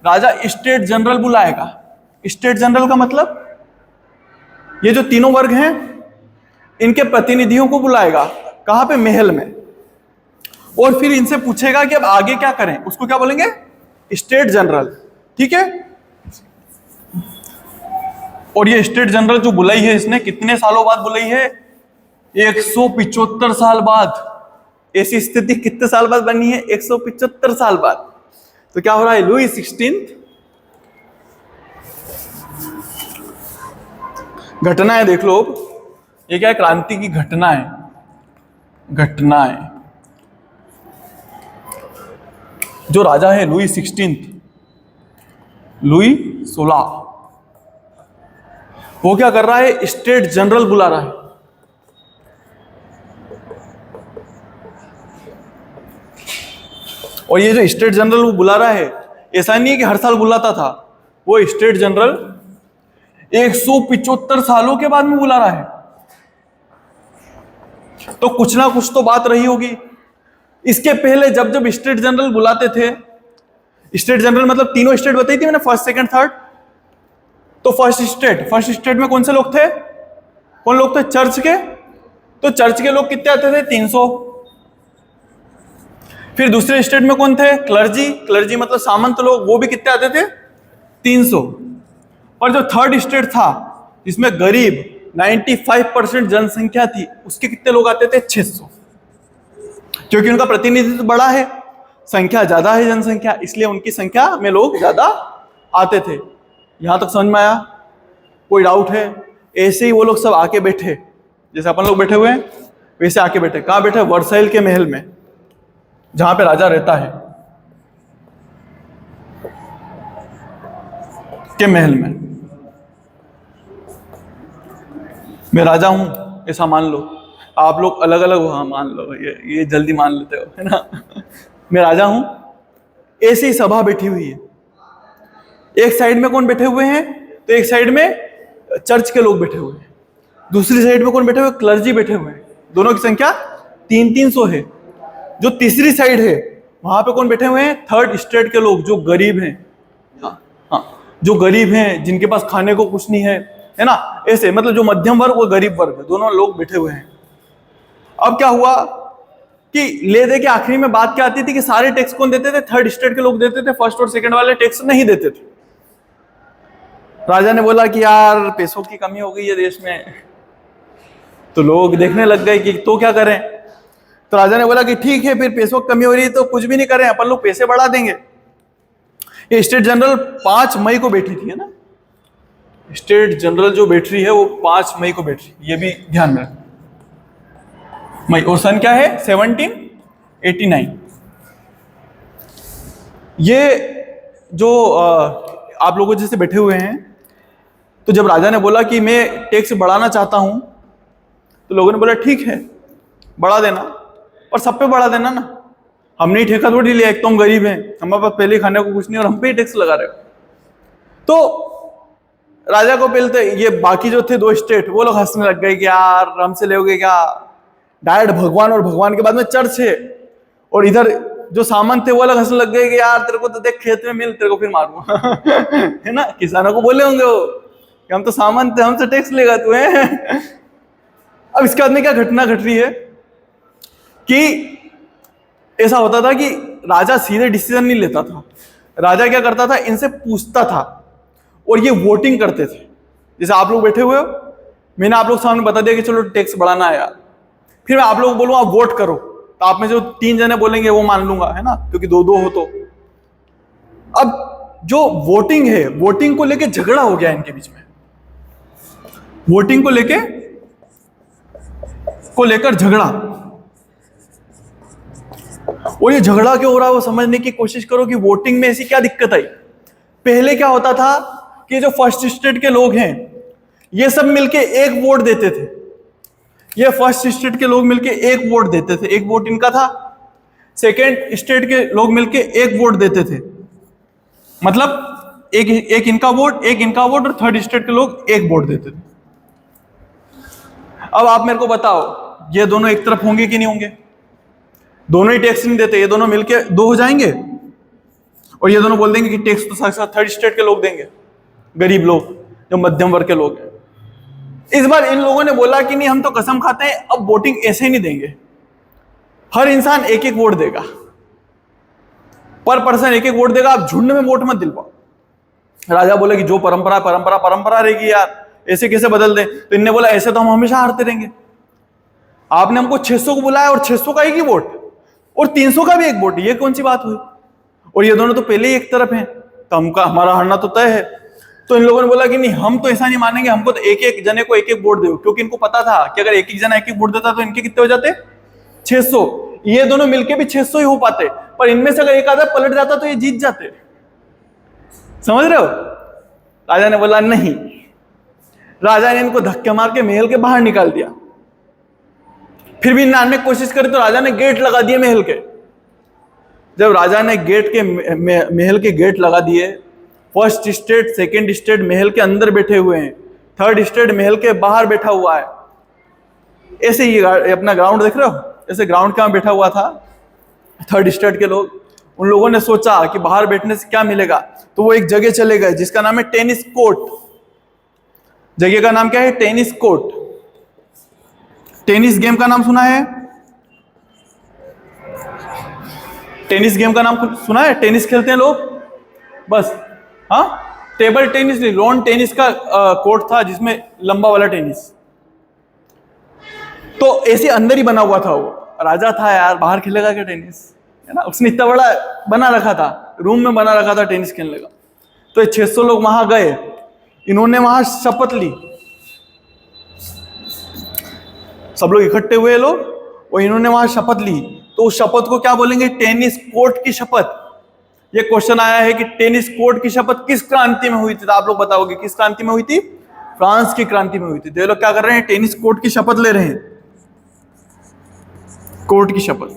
[SPEAKER 1] राजा स्टेट जनरल बुलाएगा। स्टेट जनरल का मतलब ये जो तीनों वर्ग हैं इनके प्रतिनिधियों को बुलाएगा। कहां पे? महल में। और फिर इनसे पूछेगा कि अब आगे क्या करें। उसको क्या बोलेंगे? State general. ठीक है। और ये स्टेट जनरल जो बुलाई है इसने कितने सालों बाद बुलाई है? 175 साल बाद। ऐसी स्थिति कितने साल बाद बनी है? 175 साल बाद। तो क्या हो रहा है? लुई 16 घटना है, देख लो। ये क्या है? क्रांति की घटना है, घटना है। जो राजा है लुई 16, लुई 16, वो क्या कर रहा है? स्टेट जनरल बुला रहा है। और ये जो स्टेट जनरल वो बुला रहा है, ऐसा नहीं है कि हर साल बुलाता था। वो स्टेट जनरल 175 सालों के बाद में बुला रहा है। तो कुछ ना कुछ तो बात रही होगी। इसके पहले जब जब स्टेट जनरल बुलाते थे, स्टेट जनरल मतलब तीनों स्टेट बताई थी मैंने, फर्स्ट सेकंड थर्ड। तो फर्स्ट स्टेट में कौन से लोग थे? कौन लोग थे? चर्च के। तो चर्च के लोग कितने आते थे? 300। फिर दूसरे स्टेट में कौन थे? क्लर्जी मतलब सामंत लोग, वो भी कितने आते थे? 300। और जो थर्ड स्टेट था जिसमें गरीब 95% जनसंख्या थी, उसके कितने लोग आते थे? 600। क्योंकि उनका प्रतिनिधित्व बड़ा है, संख्या ज्यादा है जनसंख्या, इसलिए उनकी संख्या में लोग ज्यादा आते थे। यहां तक समझ में आया? कोई डाउट है? ऐसे ही वो लोग सब आके बैठे, जैसे अपन लोग बैठे हुए हैं वैसे आके बैठे। कहां बैठे? वर्साइल के महल में, जहां पे राजा रहता है, के महल में। मैं राजा हूं ऐसा मान लो, आप लोग अलग अलग हो, हाँ मान लो, ये जल्दी मान लेते हो, है ना? मैं राजा हूं, ऐसी सभा बैठी हुई है। एक साइड में कौन बैठे हुए हैं? तो एक साइड में चर्च के लोग बैठे हुए हैं, दूसरी साइड में कौन बैठे हुए? क्लर्जी बैठे हुए हैं। दोनों की संख्या 300 है। जो तीसरी साइड है वहां पे कौन बैठे हुए हैं? थर्ड स्टेट के लोग, जो गरीब हैं। हाँ, जो गरीब हैं, जिनके पास खाने को कुछ नहीं है ना? ऐसे मतलब जो मध्यम वर्ग और गरीब वर्ग, दोनों लोग बैठे हुए हैं। अब क्या हुआ कि ले दे के आखिरी में बात क्या आती थी कि सारे टैक्स कौन देते थे? थर्ड स्टेट के लोग देते थे, फर्स्ट और सेकंड वाले टैक्स नहीं देते थे। राजा ने बोला कि यार पैसों की कमी हो गई है देश में, तो लोग देखने लग गए कि तो क्या करें। तो राजा ने बोला कि ठीक है, फिर पैसों की कमी हो रही है तो कुछ भी नहीं करें, अपन लोग पैसे बढ़ा देंगे। ये स्टेट जनरल 5 मई को बैठी थी, है ना? स्टेट जनरल जो बैठ रही है वो 5 मई को बैठ रही है, ये भी ध्यान में रखना। मई, और सन क्या है? 1789। ये जो आप लोगों जैसे बैठे हुए हैं, तो जब राजा ने बोला कि मैं टैक्स बढ़ाना चाहता हूं, तो लोगों ने बोला ठीक है बढ़ा देना, और सब पे बढ़ा देना ना, हमने ही ठेका थोड़ी लिया, एक तो हम गरीब हैं, हमारे पास पहले खाने को कुछ नहीं और हम पे ही टैक्स लगा रहे हो। तो राजा को पहले तो ये बाकी जो थे 2 स्टेट, वो लोग हंसने लग गए कि यार हमसे लोगे क्या, डायरेक्ट भगवान, और भगवान के बाद में चर्च है। और इधर जो सामंत थे वो लोग हंसने लग गए कि यार तेरे को तो देख खेत में मिल, तेरे को फिर मारूंगा है ना? किसानों को बोले होंगे वो कि हम तो सामंत थे, हमसे टैक्स लेगा तू है। अब इसके बाद में क्या घटना घट रही है कि ऐसा होता था कि राजा सीधे डिसीजन नहीं लेता था। राजा क्या करता था, इनसे पूछता था और ये वोटिंग करते थे। जैसे आप लोग बैठे हुए हो, मैंने आप लोग सामने बता दिया कि चलो टैक्स बढ़ाना है यार, फिर मैं आप लोग बोलूँ आप वोट करो, तो आप में जो 3 जने बोलेंगे वो मान लूंगा, है ना, क्योंकि 2-2 हो तो। अब जो वोटिंग है, वोटिंग को लेके झगड़ा हो गया इनके बीच में, वोटिंग को लेकर झगड़ा। और ये झगड़ा क्यों हो रहा है वो समझने की कोशिश करो कि वोटिंग में ऐसी क्या दिक्कत आई। पहले क्या होता था कि जो फर्स्ट स्टेट के लोग हैं ये सब मिलके एक वोट देते थे, ये फर्स्ट स्टेट के लोग मिलके एक वोट देते थे, एक वोट इनका था। सेकेंड स्टेट के लोग मिलके एक वोट देते थे, मतलब एक इनका वोट, एक इनका वोट, और थर्ड स्टेट के लोग एक वोट देते थे। अब आप मेरे को बताओ, ये दोनों एक तरफ होंगे कि नहीं होंगे? दोनों ही टैक्स नहीं देते, ये दोनों मिलके 2 हो जाएंगे, और ये दोनों बोल देंगे कि टैक्स तो साथ थर्ड स्टेट के लोग देंगे, गरीब लोग, जो मध्यम वर्ग के लोग हैं। इस बार इन लोगों ने बोला कि नहीं, हम तो कसम खाते हैं अब वोटिंग ऐसे नहीं देंगे, हर इंसान एक एक वोट देगा, पर पर्सन एक एक वोट देगा, आप झुंड में वोट मत दिलवाओ। राजा बोले कि जो परंपरा परंपरा परंपरा रहेगी यार, ऐसे कैसे बदल दे? तो इनने बोला ऐसे तो हम हमेशा हारते रहेंगे। आपने हमको 600 को बुलाया और 600 का एक ही वोट और 300 का भी एक वोट, ये कौन सी बात हुई? और ये दोनों तो पहले ही एक तरफ हैं, तो हमारा हारना तो तय है। तो इन लोगों ने बोला कि नहीं, हम तो ऐसा नहीं मानेंगे, हमको तो एक एक जने को एक एक वोट दो, क्योंकि इनको पता था कि अगर एक एक जना एक एक वोट देता तो इनके कितने हो जाते? 600। ये दोनों मिलके भी 600 ही हो पाते, पर इनमें से अगर एक आधा पलट जाता तो ये जीत जाते। समझ रहे हो? राजा ने बोला नहीं, राजा ने इनको धक्के मार के महल के बाहर निकाल दिया। फिर भी नानने की कोशिश करी तो राजा ने गेट लगा दिए महल के। जब राजा ने महल के गेट लगा दिए, फर्स्ट स्टेट सेकंड स्टेट महल के अंदर बैठे हुए हैं, थर्ड स्टेट महल के बाहर बैठा हुआ है। ऐसे ही अपना ग्राउंड देख रहे हो, ऐसे ग्राउंड के वहां बैठा हुआ था थर्ड स्टेट के लोग। उन लोगों ने सोचा कि बाहर बैठने से क्या मिलेगा, तो वो एक जगह चले गए जिसका नाम है टेनिस कोर्ट। जगह का नाम क्या है? Tennis court. टेनिस गेम का नाम सुना है? टेनिस गेम का नाम सुना है? टेनिस खेलते हैं लोग बस, हाँ, टेबल टेनिस नहीं, लॉन टेनिस का कोर्ट था जिसमें लंबा वाला टेनिस। तो ऐसे अंदर ही बना हुआ था वो। राजा था यार, बाहर खेलेगा क्या टेनिस, है ना? उसने इतना बड़ा बना रखा था, रूम में बना रखा था टेनिस खेलने का। तो 600 लोग वहां गए, इन्होंने वहां शपथ ली, सब लोग इकट्ठे हुए लोग, और इन्होंने वहां शपथ ली। तो उस शपथ को क्या बोलेंगे? टेनिस कोर्ट की शपथ। ये क्वेश्चन आया है कि टेनिस कोर्ट की शपथ किस क्रांति में हुई थी? तो आप लोग बताओगे किस क्रांति में हुई थी? फ्रांस की क्रांति में हुई थी। तो ये लोग क्या कर रहे हैं? टेनिस कोर्ट की शपथ ले रहे हैं, कोर्ट की शपथ।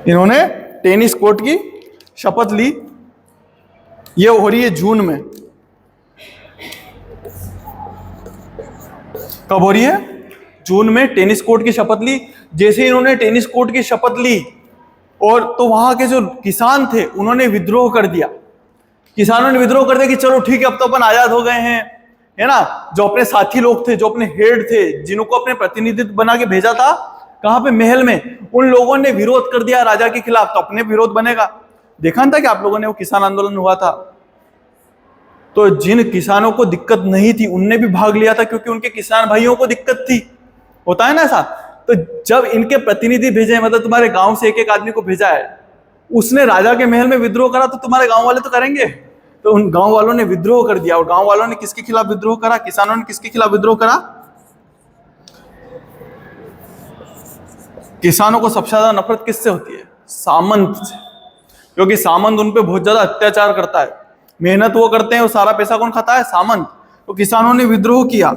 [SPEAKER 1] इन्होंने टेनिस कोर्ट की शपथ ली। ये हो रही है जून में। कब हो रही है? जून में टेनिस कोर्ट की शपथ ली। जैसे इन्होंने टेनिस कोर्ट की शपथ ली, और तो वहां के जो किसान थे उन्होंने विद्रोह कर दिया। किसानों ने विद्रोह कर दिया कि चलो ठीक है, अब तो अपन आजाद हो गए हैं, है ना? जो अपने साथी लोग थे, जो अपने हेड थे, जिनको अपने प्रतिनिधित्व बना के भेजा था, कहां पे? महल में, उन लोगों ने विरोध कर दिया राजा के खिलाफ। तो अपने विरोध बनेगा। देखा था कि आप लोगों ने वो किसान आंदोलन हुआ था, तो जिन किसानों को दिक्कत नहीं थी उनने भी भाग लिया था, क्योंकि उनके किसान भाइयों को दिक्कत थी। होता है ना ऐसा? तो जब इनके प्रतिनिधि भेजे, मतलब तुम्हारे गांव से एक एक आदमी को भेजा है, उसने राजा के महल में विद्रोह करा, तो तुम्हारे गांव वाले तो करेंगे। तो उन गांव वालों ने विद्रोह कर दिया। और गांव वालों ने किसके खिलाफ विद्रोह करा? किसानों ने किसके खिलाफ विद्रोह करा? किसानों को सबसे ज्यादा नफरत किससे होती है? सामंत से, क्योंकि सामंत उन पे बहुत ज्यादा अत्याचार करता है। मेहनत वो करते हैं और सारा पैसा कौन खाता है? सामंत। तो किसानों ने विद्रोह किया।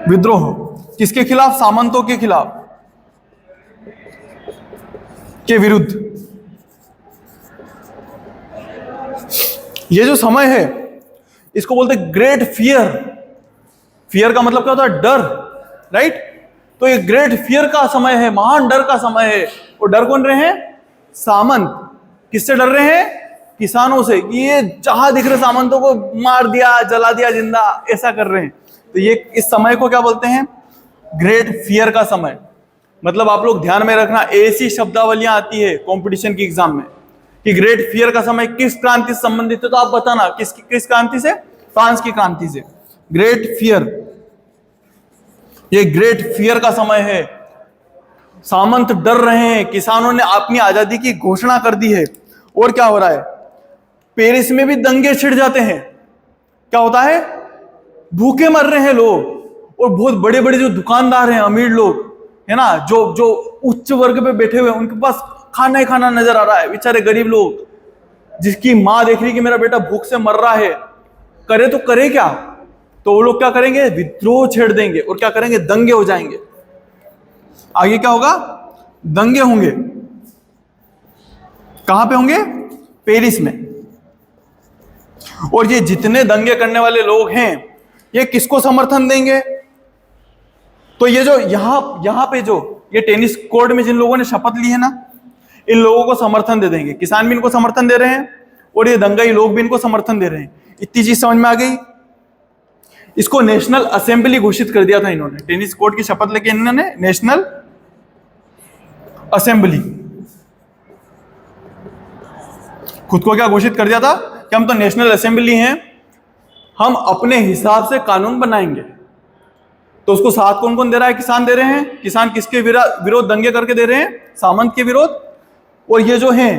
[SPEAKER 1] विद्रोह किसके खिलाफ? सामंतों के खिलाफ, के विरुद्ध। ये जो समय है इसको बोलते ग्रेट फियर। फियर का मतलब क्या होता है? डर, राइट? तो ये ग्रेट फियर का समय है, महान डर का समय है। और डर कौन रहे हैं? सामंत। किससे डर रहे हैं? किसानों से। ये जहां दिख रहे सामंतों को मार दिया, जला दिया जिंदा, ऐसा कर रहे हैं। तो ये इस समय को क्या बोलते हैं? ग्रेट फियर का समय, मतलब आप लोग ध्यान में रखना, ऐसी शब्दावलियां आती है कंपटीशन की एग्जाम में कि ग्रेट फियर का समय किस क्रांति से संबंधित है, तो आप बताना किस क्रांति से, फ्रांस की क्रांति से। ग्रेट फियर, ये ग्रेट फियर का समय है, सामंत डर रहे हैं, किसानों ने अपनी आजादी की घोषणा कर दी है। और क्या हो रहा है, पेरिस में भी दंगे छिड़ जाते हैं। क्या होता है, भूखे मर रहे हैं लोग, और बहुत बड़े बड़े जो दुकानदार हैं, अमीर लोग है ना, जो उच्च वर्ग पे बैठे हुए हैं, उनके पास खाना ही खाना नजर आ रहा है। बेचारे गरीब लोग, जिसकी माँ देख रही कि मेरा बेटा भूख से मर रहा है, करे तो करे क्या, तो वो लोग क्या करेंगे, विद्रोह छेड़ देंगे और क्या करेंगे, दंगे हो जाएंगे। आगे क्या होगा, दंगे होंगे। कहां पे होंगे, पेरिस में। और ये जितने दंगे करने वाले लोग हैं, ये किसको समर्थन देंगे, तो ये जो यहां पे जो ये टेनिस कोर्ट में जिन लोगों ने शपथ ली है ना, इन लोगों को समर्थन दे देंगे। किसान भी इनको समर्थन दे रहे हैं और ये दंगाई लोग भी इनको समर्थन दे रहे हैं। इतनी चीज समझ में आ गई। इसको नेशनल असेंबली घोषित कर दिया था इन्होंने, टेनिस कोर्ट की शपथ लेके इन्होंने नेशनल असेंबली, खुद को क्या घोषित कर दिया था कि हम तो नेशनल असेंबली हैं, हम अपने हिसाब से कानून बनाएंगे। तो उसको साथ कौन कौन दे रहा है, किसान दे रहे हैं। किसान किसके विरोध दंगे करके दे रहे हैं, सामंत के विरोध। और ये जो हैं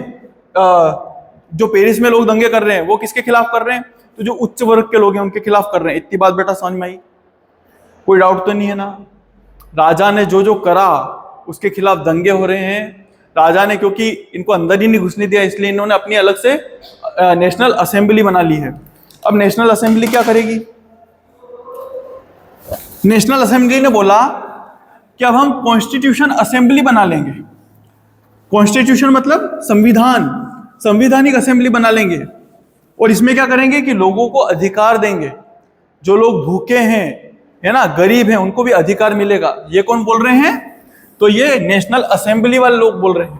[SPEAKER 1] जो पेरिस में लोग दंगे कर रहे हैं, वो किसके खिलाफ कर रहे हैं, तो जो उच्च वर्ग के लोग हैं उनके खिलाफ कर रहे हैं। इतनी बात बेटा समझ में आई, कोई डाउट तो नहीं है ना। राजा ने जो जो करा उसके खिलाफ दंगे हो रहे हैं। राजा ने क्योंकि इनको अंदर ही नहीं घुसने दिया, इसलिए इन्होंने अपनी अलग से नेशनल असेंबली बना ली है। अब नेशनल असेंबली क्या करेगी, नेशनल असेंबली ने बोला कि अब हम कॉन्स्टिट्यूशन असेंबली बना लेंगे। कॉन्स्टिट्यूशन मतलब संविधान, संविधानिक असेंबली बना लेंगे। और इसमें क्या करेंगे कि लोगों को अधिकार देंगे, जो लोग भूखे हैं है ना, गरीब हैं, उनको भी अधिकार मिलेगा। ये कौन बोल रहे हैं, तो ये नेशनल असेंबली वाले लोग बोल रहे हैं।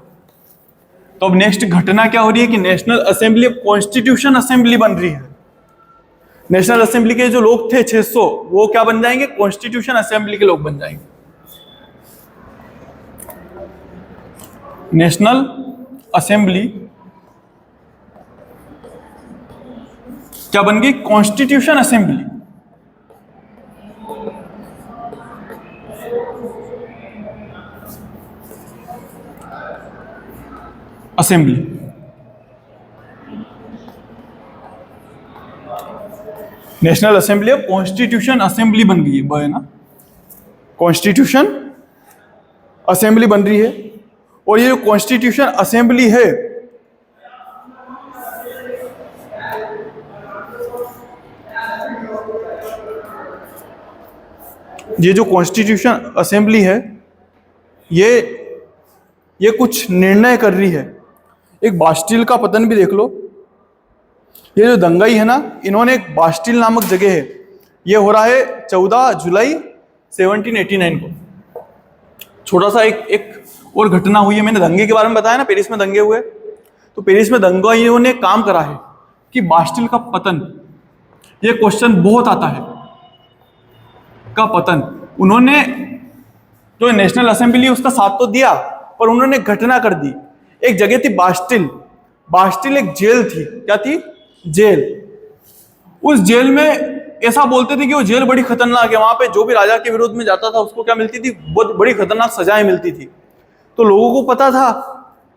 [SPEAKER 1] तो अब नेक्स्ट घटना क्या हो रही है कि नेशनल असेंबली अब कॉन्स्टिट्यूशन असेंबली बन रही है। नेशनल असेंबली के जो लोग थे 600, वो क्या बन जाएंगे, कॉन्स्टिट्यूशन असेंबली के लोग बन जाएंगे। नेशनल असेंबली क्या बन गई, constitution assembly. Assembly national assembly अब कॉन्स्टिट्यूशन असेंबली बन गई है ना, कॉन्स्टिट्यूशन असेंबली बन रही है। और ये जो कॉन्स्टिट्यूशन असेंबली है, ये जो कॉन्स्टिट्यूशन असेंबली है, ये कुछ निर्णय कर रही है। एक बास्टिल का पतन भी देख लो। ये जो दंगाई है ना, इन्होंने एक बास्टिल नामक जगह है, ये हो रहा है 14 जुलाई 1789 को। छोटा सा एक और घटना हुई है, मैंने दंगे के बारे में बताया ना, पेरिस में दंगे हुए। तो पेरिस में दंगाइयों ने काम करा है कि बास्टिल का पतन, ये क्वेश्चन बहुत आता है, का पतन। उन्होंने जो नेशनल असेंबली उसका साथ तो दिया, पर उन्होंने घटना कर दी। एक जगह थी बास्टिल, बास्टिल एक जेल थी। क्या थी, जेल। उस जेल में ऐसा बोलते थे कि वो जेल बड़ी खतरनाक है, वहां पे जो भी राजा के विरोध में जाता था उसको क्या मिलती थी, बहुत बड़ी खतरनाक सजाएं मिलती थी। तो लोगों को पता था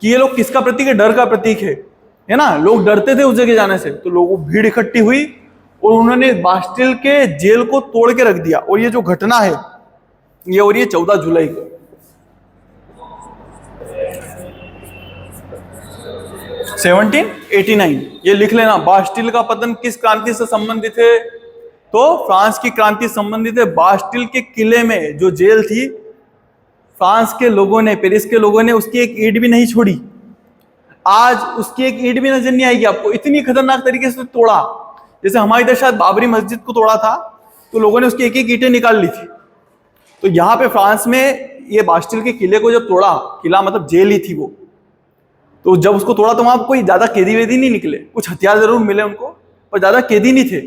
[SPEAKER 1] कि ये लोग किसका प्रतीक है, डर का प्रतीक है ना। लोग डरते थे उस जगह जाने से। तो लोगों भीड़ इकट्ठी हुई और उन्होंने बास्टिल के जेल को तोड़ के रख दिया। और ये जो घटना है ये हो रही है 14 जुलाई को। 1789, ये लिख लेना। बास्टिल का पतन किस क्रांति से संबंधित है, तो फ्रांस की क्रांति संबंधित है। बास्टिल के किले में जो जेल थी, फ्रांस के लोगों ने, पेरिस के लोगों ने उसकी एक ईंट भी नहीं छोड़ी। आज उसकी एक ईंट भी नजर नहीं आएगी आपको, इतनी खतरनाक तरीके से तोड़ा। जैसे हमारे इधर शायद बाबरी मस्जिद को तोड़ा था, तो लोगों ने उसकी एक एक ईंटें निकाल ली थी। तो यहाँ पे फ्रांस में ये बास्टिल के किले को जब तोड़ा, किला मतलब जेल ही थी वो, तो जब उसको तोड़ा तो वहां कोई ज्यादा कैदी वेदी नहीं निकले। कुछ हथियार जरूर मिले उनको, पर ज्यादा कैदी नहीं थे।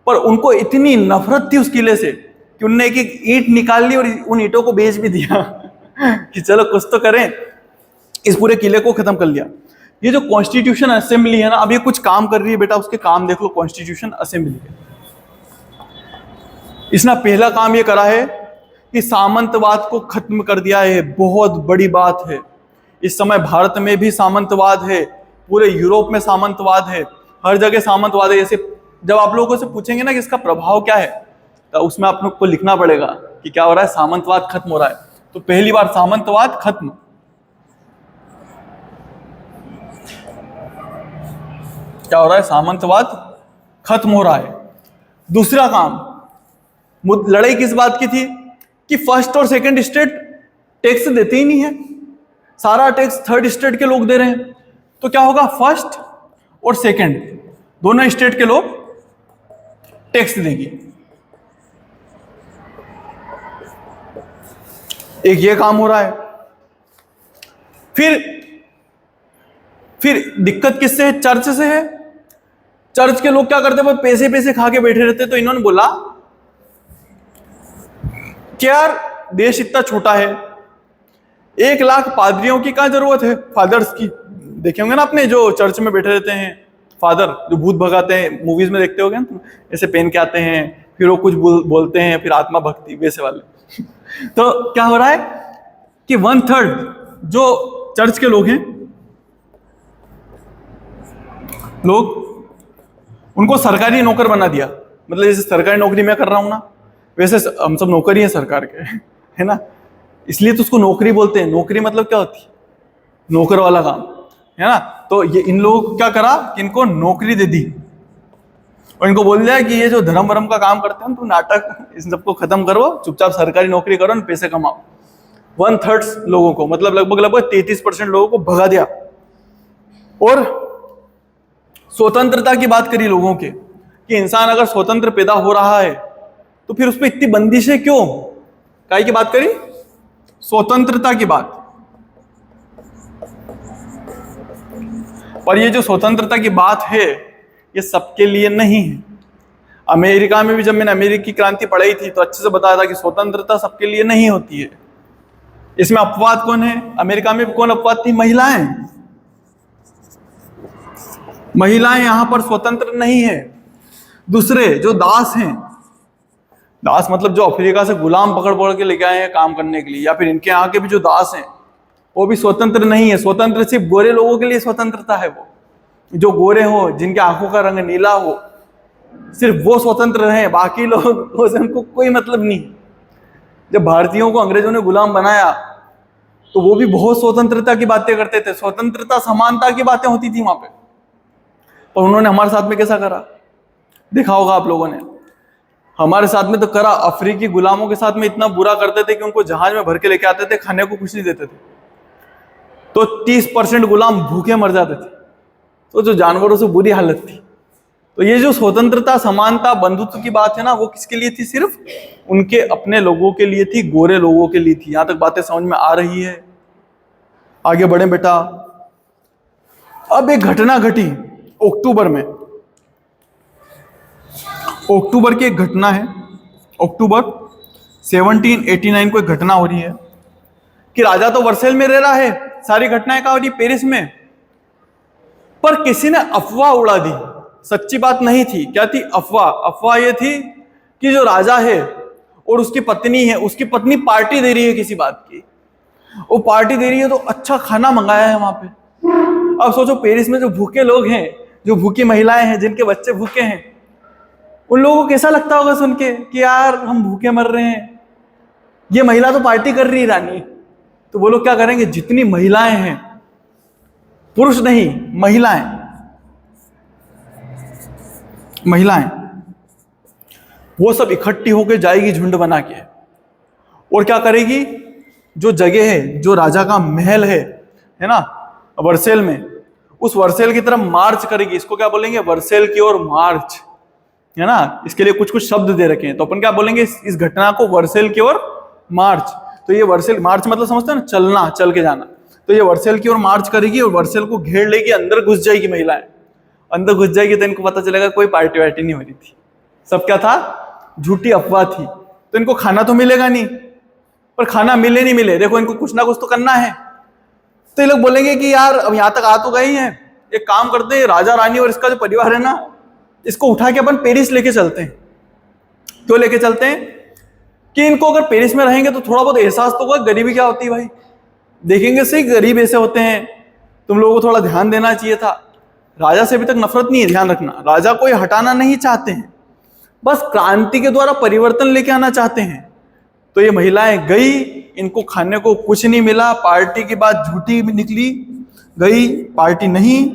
[SPEAKER 1] पर उनको इतनी नफरत थी उस किले से कि उनने एक एक ईंट निकाल ली और उन ईंटों को बेच भी दिया कि चलो कुछ तो करें, इस पूरे किले को खत्म कर लिया। ये जो कॉन्स्टिट्यूशन असेंबली है ना, अब ये कुछ काम कर रही है बेटा, उसके काम देख लो। कॉन्स्टिट्यूशन असेंबली के इसने पहला काम ये करा है कि सामंतवाद को खत्म कर दिया है। बहुत बड़ी बात है। इस समय भारत में भी सामंतवाद है, पूरे यूरोप में सामंतवाद है, हर जगह सामंतवाद है। जैसे जब आप लोगों से पूछेंगे ना कि इसका प्रभाव क्या है, तो उसमें आप लोग को लिखना पड़ेगा कि क्या हो रहा है, सामंतवाद खत्म हो रहा है। तो पहली बार सामंतवाद खत्म, क्या हो रहा है, सामंतवाद खत्म हो रहा है। दूसरा काम, लड़ाई किस बात की थी कि फर्स्ट और सेकंड स्टेट टैक्स देते ही नहीं है, सारा टैक्स थर्ड स्टेट के लोग दे रहे हैं। तो क्या होगा, फर्स्ट और सेकंड दोनों स्टेट के लोग टैक्स देंगे। एक ये काम हो रहा है। फिर दिक्कत किससे है, चर्च से है। चर्च के लोग क्या करते हैं, पैसे पैसे खा के बैठे रहते। तो इन्होंने बोला कि यार देश इतना छोटा है, 1 लाख पादरियों की क्या जरूरत है, फादर्स की। देखे होंगे ना अपने जो चर्च में बैठे रहते हैं फादर, जो भूत भगाते हैं, मूवीज में देखते होंगे ना, ऐसे पहन के आते हैं, फिर वो कुछ बोलते हैं, फिर आत्मा भक्ति वैसे वाले तो क्या हो रहा है कि 1/3 जो चर्च के लोग हैं, उनको सरकारी नौकर बना दिया। मतलब जैसे सरकारी नौकरी मैं कर रहा हूं ना, वैसे हम सब नौकरी है सरकार के है ना, इसलिए तो उसको नौकरी बोलते हैं। नौकरी मतलब क्या होती है, नौकर वाला काम है ना। तो ये इन लोगों को क्या करा कि इनको नौकरी दे दी और इनको बोल दिया कि ये जो धर्म वरम का काम करते हैं, तो नाटक इन सबको खत्म करो, चुपचाप सरकारी नौकरी करो, पैसे कमाओ। 1/3 लोगों को, मतलब लगभग 33% लोगों को भगा दिया। और स्वतंत्रता की बात करी लोगों के, कि इंसान अगर स्वतंत्र पैदा हो रहा है तो फिर उस पर इतनी बंदिशें क्यों। काय की बात करी, स्वतंत्रता की बात। पर ये जो स्वतंत्रता की बात है, ये सबके लिए नहीं है। अमेरिका में भी जब मैंने अमेरिकी क्रांति पढ़ाई थी तो अच्छे से बताया था कि स्वतंत्रता सबके लिए नहीं होती है। इसमें अपवाद कौन है, अमेरिका में कौन अपवाद थी, महिलाएं। महिलाएं यहां पर स्वतंत्र नहीं है। दूसरे जो दास हैं, दास मतलब जो अफ्रीका से गुलाम पकड़ पकड़ के लेके आए हैं काम करने के लिए, या फिर इनके यहाँ के भी जो दास हैं, वो भी स्वतंत्र नहीं है। स्वतंत्र सिर्फ गोरे लोगों के लिए स्वतंत्रता है। वो जो गोरे हो, जिनके आंखों का रंग नीला हो, सिर्फ वो स्वतंत्र रहे, बाकी लोग से उनको कोई मतलब नहीं। जब भारतीयों को अंग्रेजों ने गुलाम बनाया तो वो भी बहुत स्वतंत्रता की बातें करते थे, स्वतंत्रता समानता की बातें होती थी वहां पे। और उन्होंने हमारे साथ में कैसा करा, देखा होगा आप लोगों ने। हमारे साथ में तो करा, अफ्रीकी गुलामों के साथ में इतना बुरा करते थे कि उनको जहाज में भर के लेके आते थे, खाने को कुछ नहीं देते थे, तो 30% गुलाम भूखे मर जाते थे। तो जो जानवरों से बुरी हालत थी। तो ये जो स्वतंत्रता समानता बंधुत्व की बात है ना, वो किसके लिए थी, सिर्फ उनके अपने लोगों के लिए थी, गोरे लोगों के लिए थी। यहां तक बातें समझ में आ रही है, आगे बढ़े बेटा। अब एक घटना घटी अक्टूबर में, अक्टूबर की एक घटना है, अक्टूबर 1789 को एक घटना हो रही है कि राजा तो वर्सेल में रह रहा है, सारी घटनाएं कहाँ हो रही, पेरिस में। पर किसी ने अफवाह उड़ा दी, सच्ची बात नहीं थी। क्या थी अफवाह, अफवाह ये थी कि जो राजा है और उसकी पत्नी है, उसकी पत्नी पार्टी दे रही है किसी बात की, वो पार्टी दे रही है तो अच्छा खाना मंगाया है वहां पे। अब सोचो पेरिस में जो भूखे लोग हैं, जो भूखी महिलाएं हैं, जिनके बच्चे भूखे हैं, उन लोगों को कैसा लगता होगा सुन के कि यार हम भूखे मर रहे हैं, ये महिला तो पार्टी कर रही है रानी। तो वो लोग क्या करेंगे, जितनी महिलाएं हैं, पुरुष नहीं महिलाएं, वो सब इकट्ठी होकर जाएगी झुंड बना के, और क्या करेगी, जो जगह है, जो राजा का महल है ना वर्सेल में, उस वर्सेल की तरफ मार्च करेगी। इसको क्या बोलेंगे, वर्सेल की ओर मार्च, है ना। इसके लिए कुछ कुछ शब्द दे रखे हैं, तो अपन क्या बोलेंगे इस घटना को, वर्सेल की ओर मार्च। तो ये वर्सेल, मार्च मतलब समझते हैं ना, चलना, चल के जाना। तो ये वर्सेल की ओर मार्च करेगी और वर्सेल को घेर लेगी, अंदर घुस जाएगी महिलाएं। अंदर घुस जाएगी तो इनको पता चलेगा कोई पार्टी वार्टी नहीं हो रही थी, सब क्या था, झूठी अफवाह थी। तो इनको खाना तो मिलेगा नहीं, पर खाना मिले नहीं मिले, देखो इनको कुछ ना कुछ तो करना है। तो ये लोग बोलेंगे कि यार अब यहां तक आ तो गए हैं, एक काम करते हैं, राजा रानी और इसका जो परिवार है ना, इसको उठा के अपन पेरिस लेके चलते हैं। क्यों लेके चलते हैं? कि इनको अगर पेरिस में रहेंगे तो थोड़ा बहुत एहसास तो होगा गरीबी क्या होती है भाई, देखेंगे सही गरीब ऐसे होते हैं, तुम लोगों को थोड़ा ध्यान देना चाहिए था। राजा से अभी तक नफरत नहीं है, ध्यान रखना, राजा कोई हटाना नहीं चाहते हैं, बस क्रांति के द्वारा परिवर्तन लेके आना चाहते हैं। तो ये महिलाएं गई, इनको खाने को कुछ नहीं मिला, पार्टी की बात झूठी निकली, गई पार्टी नहीं,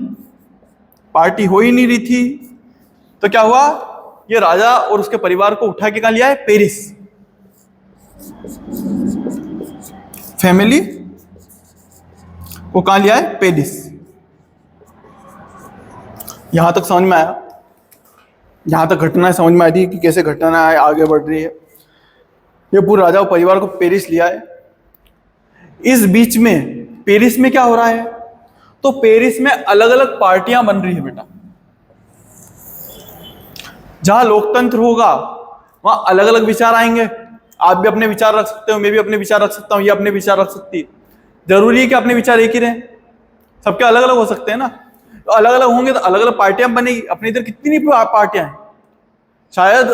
[SPEAKER 1] पार्टी हो ही नहीं रही थी। तो क्या हुआ, ये राजा और उसके परिवार को उठा के कहां लिया है? पेरिस। फैमिली को कहां लिया है? पेरिस। यहां तक समझ में आया? यहां तक घटना समझ में आई थी कि कैसे घटना आगे बढ़ रही है। ये पूरे राजा और परिवार को पेरिस लिया है। इस बीच में पेरिस में क्या हो रहा है? तो पेरिस में अलग अलग पार्टियां बन रही है बेटा। जहां लोकतंत्र होगा वहां अलग अलग विचार आएंगे। आप भी अपने विचार रख सकते हो, मैं भी अपने विचार रख सकता हूं, ये अपने विचार रख सकती है। जरूरी है कि अपने विचार एक ही रहे? सबके अलग अलग हो सकते हैं ना। तो अलग अलग होंगे तो अलग अलग पार्टियां बनेगी। अपने इधर कितनी पार्टियां हैं? शायद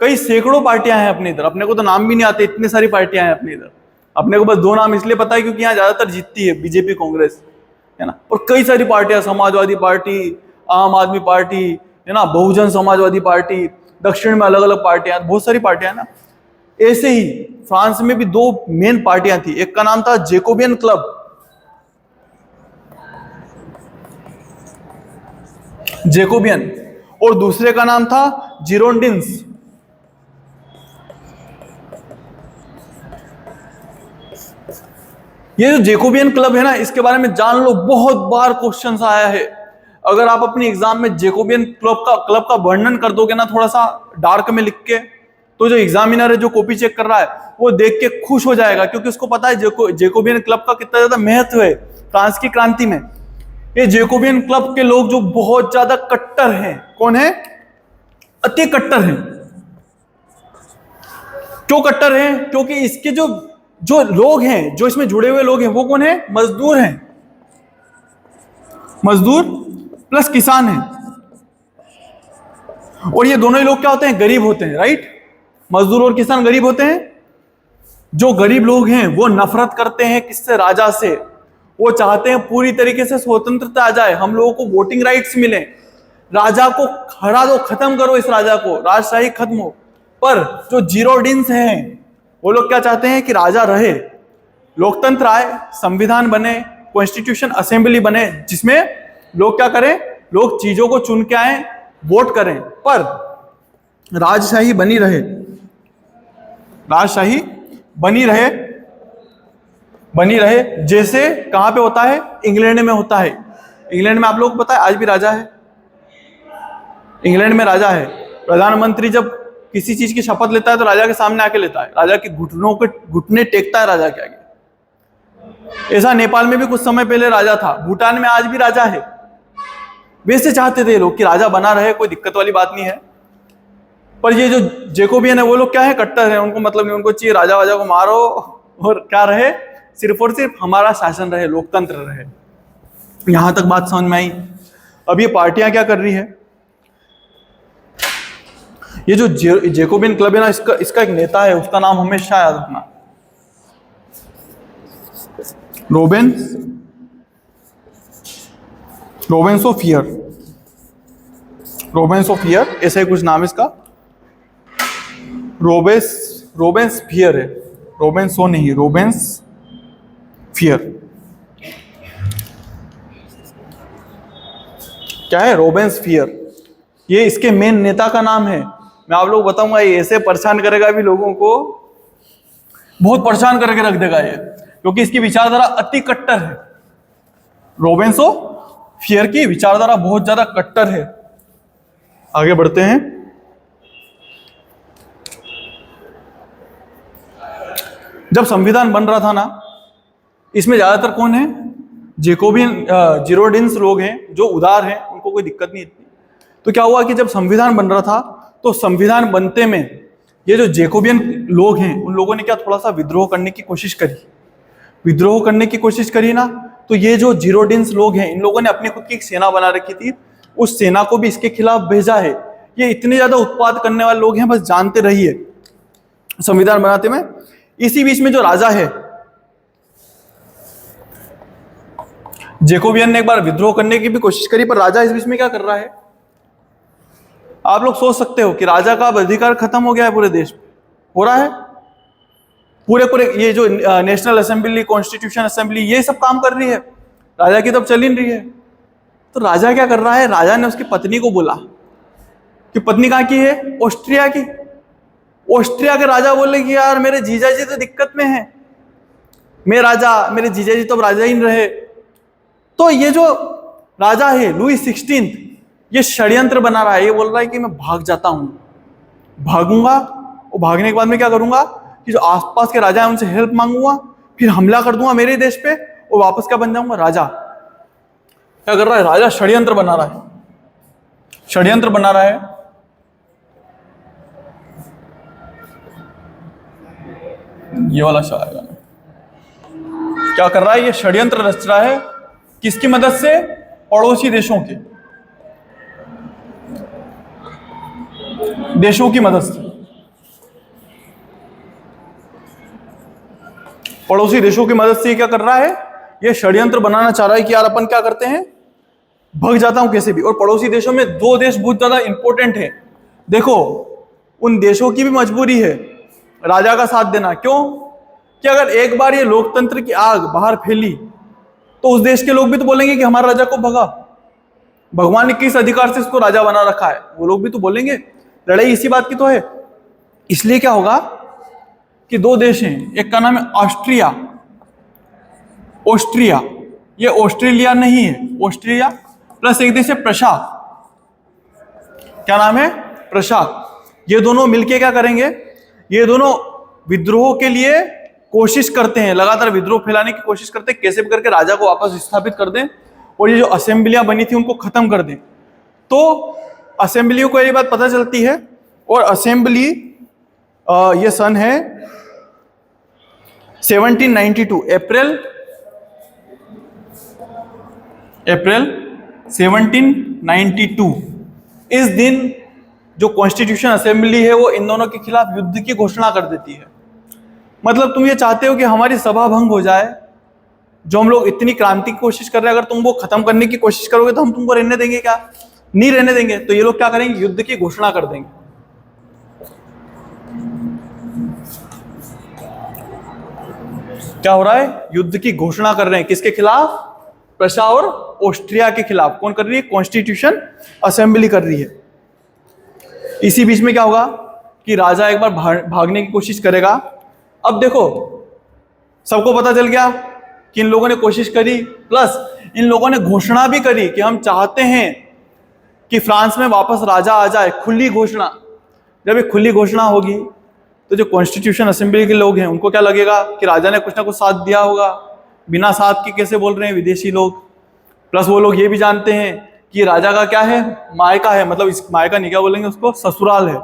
[SPEAKER 1] कई सैकड़ों पार्टियां हैं अपने इधर, अपने को तो नाम भी नहीं आते, इतनी सारी पार्टियां हैं अपने इधर। अपने को बस दो नाम इसलिए पता है क्योंकि यहाँ ज्यादातर जीतती है बीजेपी, कांग्रेस, है ना। और कई सारी पार्टियां, समाजवादी पार्टी, आम आदमी पार्टी, है ना, बहुजन समाजवादी पार्टी, दक्षिण में अलग अलग पार्टियां, बहुत सारी पार्टियां ना। ऐसे ही फ्रांस में भी दो मेन पार्टियां थी, एक का नाम था जेकोबियन क्लब, जेकोबियन, और दूसरे का नाम था जिरोंडिन्स। ये जो जेकोबियन क्लब है ना, इसके बारे में जान लो, बहुत बार क्वेश्चन आया है। अगर आप अपनी एग्जाम में जेकोबियन क्लब का वर्णन कर दोगे ना, थोड़ा सा डार्क में लिख के, तो जो एग्जामिनर है, जो कॉपी चेक कर रहा है, वो देख के खुश हो जाएगा, क्योंकि उसको पता है जेकोबियन क्लब का कितना ज्यादा महत्व है फ्रांस की क्रांति में। ये जेकोबियन क्लब के लोग जो बहुत ज्यादा कट्टर हैं, कौन है? अति कट्टर हैं। क्यों कट्टर हैं? क्योंकि इसके जो लोग हैं, जो इसमें जुड़े हुए लोग हैं, वो कौन है? मजदूर हैं, मजदूर प्लस किसान हैं। और ये दोनों ही लोग क्या होते हैं? गरीब होते हैं, राइट। मजदूर और किसान गरीब होते हैं। जो गरीब लोग हैं वो नफरत करते हैं किससे? राजा से। वो चाहते हैं पूरी तरीके से स्वतंत्रता आ जाए, हम लोगों को वोटिंग राइट्स मिले, राजा को हरा दो, खत्म करो इस राजा को, राजशाही खत्म हो। पर जो जीरोडिन्स हैं वो लोग क्या चाहते हैं? कि राजा रहे, लोकतंत्र आए, संविधान बने, कॉन्स्टिट्यूशन असेंबली बने, जिसमें लोग क्या करें? लोग चीजों को चुन के आए, वोट करें, पर राजशाही बनी रहे, राजशाही बनी रहे। जैसे कहां पे होता है? इंग्लैंड में होता है। इंग्लैंड में आप लोगों को पता है आज भी राजा है। इंग्लैंड में राजा है। प्रधानमंत्री जब किसी चीज की शपथ लेता है तो राजा के सामने आके लेता है, राजा के घुटने टेकता है राजा के आगे। ऐसा नेपाल में भी कुछ समय पहले राजा था, भूटान में आज भी राजा है। वैसे चाहते थे लोग कि राजा बना रहे, कोई दिक्कत वाली बात नहीं है। पर ये जो जेकोबियन है वो लोग क्या है? कट्टर है। उनको मतलब नहीं, उनको चाहिए राजा वाजा को मारो और क्या रहे? सिर्फ और सिर्फ हमारा शासन रहे, लोकतंत्र रहे। यहां तक बात समझ में आई? अब ये पार्टियां क्या कर रही है? ये जो जेकोबियन क्लब है ना, इसका एक नेता है, उसका नाम हमेशा याद रखना, रोबेन्सोफियर, ऐसा ही कुछ नाम इसका। रोबेन्सफियर है, रोबेन्सो नहीं, रोबेन्सफियर। क्या है? रोबेन्सफियर। ये इसके मेन नेता का नाम है। मैं आप लोग बताऊंगा, ये ऐसे परेशान करेगा भी लोगों को, बहुत परेशान करके रख देगा ये, क्योंकि इसकी विचारधारा अति कट्टर है। रोबेन्सोफियर की विचारधारा बहुत ज्यादा कट्टर है। आगे बढ़ते हैं। जब संविधान बन रहा था ना, इसमें ज्यादातर कौन है? जेकोबियन जीरोडिन्स लोग हैं, जो उदार हैं, उनको कोई दिक्कत नहीं इतनी। तो क्या हुआ कि जब संविधान बन रहा था, तो संविधान बनते में ये जो जेकोबियन लोग हैं उन लोगों ने क्या थोड़ा सा विद्रोह करने की कोशिश करी, विद्रोह करने की कोशिश करी ना, तो ये जो जीरोडिन्स लोग हैं इन लोगों ने अपनी खुद की एक सेना बना रखी थी, उस सेना को भी इसके खिलाफ भेजा है। ये इतने ज्यादा उत्पाद करने वाले लोग हैं, बस जानते रहिए संविधान बनाते में। इसी बीच में जो राजा है, जेकोबियन ने एक बार विद्रोह करने की भी कोशिश करी, पर राजा इस बीच में क्या कर रहा है? आप लोग सोच सकते हो कि राजा का अब अधिकार खत्म हो गया है पूरे देश में, हो रहा है पूरे ये जो नेशनल असेंबली, कॉन्स्टिट्यूशन असेंबली, ये सब काम कर रही है, राजा की तब चल ही नहीं रही है। तो राजा क्या कर रहा है? राजा ने उसकी पत्नी को बोला कि पत्नी कहाँ की है? ऑस्ट्रिया की। ऑस्ट्रिया के राजा बोले कि यार मेरे जीजा जी तो दिक्कत में है, मेरे जीजा जी तो अब राजा ही नहीं रहे। तो ये जो राजा है लुई 16 ये षड्यंत्र बना रहा है, ये बोल रहा है कि मैं भाग जाता हूं, भागूंगा, और भागने के बाद में क्या करूंगा कि जो आसपास के राजा हैं उनसे हेल्प मांगूंगा, फिर हमला कर दूंगा मेरे देश पे और वापस क्या बन जाऊंगा? राजा। क्या कर रहा है? राजा षड्यंत्र बना रहा है, षड्यंत्र बना रहा है। ये वाला शायद क्या कर रहा है? ये षड्यंत्र रच रहा है, किसकी मदद से? पड़ोसी देशों की मदद से, पड़ोसी देशों की मदद से क्या कर रहा है? ये षड्यंत्र बनाना चाह रहा है कि यार अपन क्या करते हैं, भाग जाता हूं कैसे भी। और पड़ोसी देशों में दो देश बहुत ज्यादा इंपॉर्टेंट है। देखो, उन देशों की भी मजबूरी है राजा का साथ देना। क्यों? कि अगर एक बार ये लोकतंत्र की आग बाहर फैली तो उस देश के लोग भी तो बोलेंगे कि हमारे राजा को भगा, भगवान ने किस अधिकार से इसको राजा बना रखा है, वो लोग भी तो बोलेंगे। लड़ाई इसी बात की तो है। इसलिए क्या होगा कि दो देश हैं, एक का नाम है ऑस्ट्रिया, ये ऑस्ट्रेलिया नहीं है, ऑस्ट्रिया, प्लस एक देश है प्रशाक। क्या नाम है? प्रशाक। ये दोनों मिलके क्या करेंगे? ये दोनों विद्रोह के लिए कोशिश करते हैं, लगातार विद्रोह फैलाने की कोशिश करते हैं, कैसे भी करके राजा को वापस स्थापित कर दें और ये जो असेंबलियां बनी थी उनको खत्म कर दें। तो असेंबलियों को ये बात पता चलती है, और असेंबली ये सन है 1792, अप्रैल 1792। इस दिन जो कॉन्स्टिट्यूशन असेंबली है वो इन दोनों के खिलाफ युद्ध की घोषणा कर देती है। मतलब तुम ये चाहते हो कि हमारी सभा भंग हो जाए, जो हम लोग इतनी क्रांति की कोशिश कर रहे हैं, अगर तुम वो खत्म करने की कोशिश करोगे तो हम तुमको रहने देंगे क्या? नहीं रहने देंगे। तो ये लोग क्या करेंगे? युद्ध की घोषणा कर देंगे। क्या हो रहा है? युद्ध की घोषणा कर रहे हैं। किसके खिलाफ? प्रशा और ऑस्ट्रिया के खिलाफ। कौन कर रही है? कॉन्स्टिट्यूशन असेंबली कर रही है। इसी बीच में क्या होगा कि राजा एक बार भागने की कोशिश करेगा। अब देखो, सबको पता चल गया कि इन लोगों ने कोशिश करी, प्लस इन लोगों ने घोषणा भी करी कि हम चाहते हैं कि फ्रांस में वापस राजा आ जाए। खुली घोषणा। जब ये खुली घोषणा होगी तो जो कॉन्स्टिट्यूशन असेंबली के लोग हैं उनको क्या लगेगा कि राजा ने कुछ ना कुछ साथ दिया होगा। बिना साथ के कैसे बोल रहे हैं विदेशी लोग। प्लस वो लोग ये भी जानते हैं कि राजा का क्या है? मायका है, मतलब इस मायका नहीं, क्या बोलेंगे उसको? ससुराल है।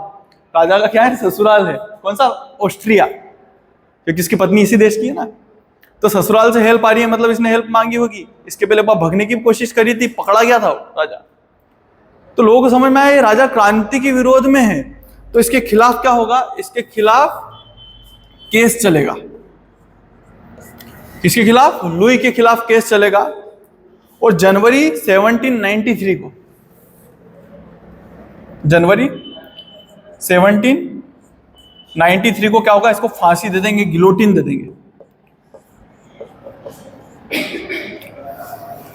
[SPEAKER 1] राजा का क्या है? ससुराल है। कौन सा? ऑस्ट्रिया, क्योंकि इसकी पत्नी इसी देश की है ना। तो ससुराल से हेल्प आ रही है, मतलब इसने हेल्प मांगी होगी। इसके पहले भगने की कोशिश करी थी, पकड़ा गया था वो राजा। तो लोगों को समझ में आया ये राजा क्रांति के विरोध में है, तो इसके खिलाफ क्या होगा? इसके खिलाफ केस चलेगा। किसके खिलाफ? लुई के खिलाफ केस चलेगा। और जनवरी 1793 को, जनवरी 1793 को क्या होगा? इसको फांसी दे देंगे, गिलोटिन दे देंगे।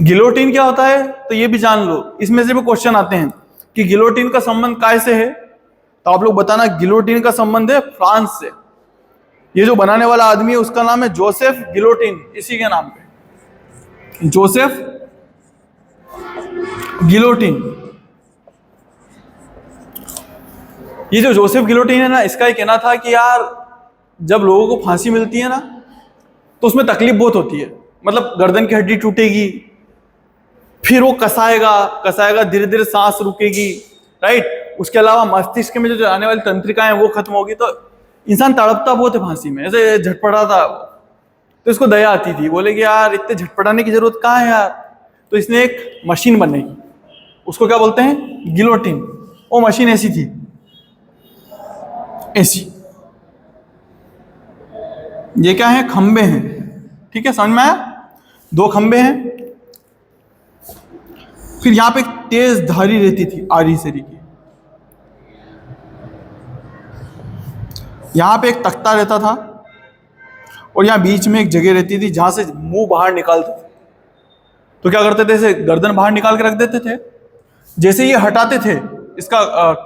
[SPEAKER 1] गिलोटिन क्या होता है तो ये भी जान लो। इसमें से भी क्वेश्चन आते हैं कि गिलोटिन का संबंध काय से है, तो आप लोग बताना। गिलोटिन का संबंध है फ्रांस से। ये जो बनाने वाला आदमी है उसका नाम है जोसेफ गिलोटिन, इसी के नाम पे, जोसेफ गिलोटिन। ये जो जोसेफ गिलोटिन है ना, इसका ये कहना था कि यार जब लोगों को फांसी मिलती है ना तो उसमें तकलीफ बहुत होती है। मतलब गर्दन की हड्डी टूटेगी, फिर वो कसाएगा, धीरे धीरे सांस रुकेगी, राइट। उसके अलावा मस्तिष्क में जो आने वाली तंत्रिकाएं वो खत्म होगी, तो इंसान तड़पता बहुत है फांसी में, ऐसे झटपटाता। तो इसको दया आती थी, बोले कि यार इतने झटपटाने की जरूरत कहाँ है यार। तो इसने एक मशीन बनाई, उसको क्या बोलते हैं, गिलोटिन। वो मशीन ऐसी थी, ऐसी। ये क्या है, खंबे हैं, ठीक है, समझ में आया, 2 खंबे हैं। फिर यहां पे एक तेज धारी रहती थी, आरी सरी की। यहां पे एक तख्ता रहता था, और यहां बीच में एक जगह रहती थी जहां से मुंह बाहर निकालते थे। तो क्या करते थे, ऐसे गर्दन बाहर निकाल के रख देते थे। जैसे ये हटाते थे इसका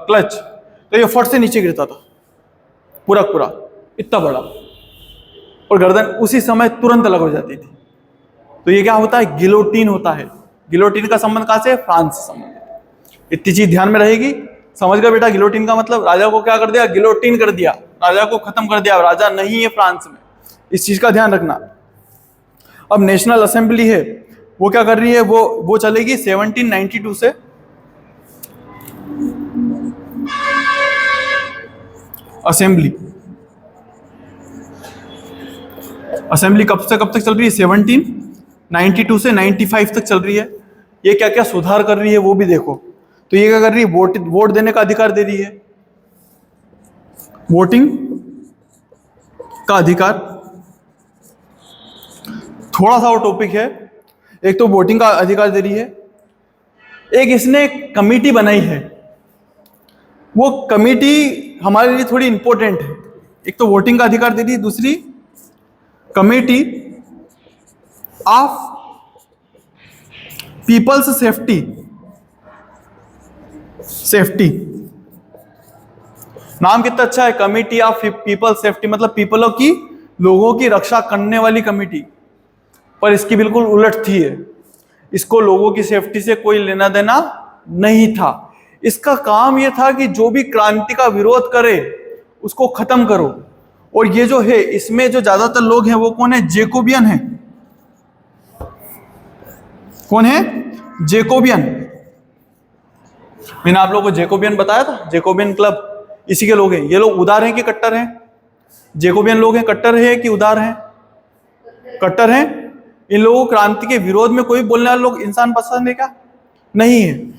[SPEAKER 1] क्लच, तो ये फट से नीचे गिरता था, पूरा पूरा इतना बड़ा, और गर्दन उसी समय तुरंत अलग हो जाती थी। तो ये क्या होता है, गिलोटिन होता है। गिलोटिन का संबंध कहां से है, फ्रांस से संबंध है। इतनी चीज ध्यान में रहेगी, समझ गए बेटा। गिलोटिन का मतलब राजा को क्या कर दिया, गिलोटिन कर दिया, राजा को खत्म कर दिया, राजा नहीं है फ्रांस में, इस चीज का ध्यान रखना। अब नेशनल असेंबली है, वो क्या कर रही है, वो चलेगी 1792 से असेंबली कब से कब तक चल रही है, 1792 से 95 तक चल रही है। ये क्या क्या सुधार कर रही है वो भी देखो। तो ये क्या कर रही है, वोट देने का अधिकार दे रही है, वोटिंग का अधिकार। थोड़ा सा वो टॉपिक है, एक तो वोटिंग का अधिकार दे रही है, एक इसने एक कमेटी बनाई है, वो कमेटी हमारे लिए थोड़ी इंपॉर्टेंट है। एक तो वोटिंग का अधिकार दे रही है, दूसरी कमेटी ऑफ पीपल्स सेफ्टी। नाम कितना अच्छा है, कमेटी ऑफ पीपल सेफ्टी, मतलब पीपलों की, लोगों की रक्षा करने वाली कमेटी। पर इसकी बिल्कुल उलट थी है, इसको लोगों की सेफ्टी से कोई लेना देना नहीं था। इसका काम यह था कि जो भी क्रांति का विरोध करे उसको खत्म करो। और ये जो है, इसमें जो ज्यादातर लोग हैं वो कौन है, जेकोबियन है। कौन है, जेकोबियन। मैंने आप लोगों को जेकोबियन बताया था, जेकोबियन क्लब इसी के लोग हैं। ये लोग उदार हैं कि कट्टर हैं, जेकोबियन लोग हैं, कट्टर है कि उदार हैं, कट्टर हैं। इन लोगों को क्रांति के विरोध में कोई बोलने वाले लोग इंसान पसंद है क्या, नहीं है।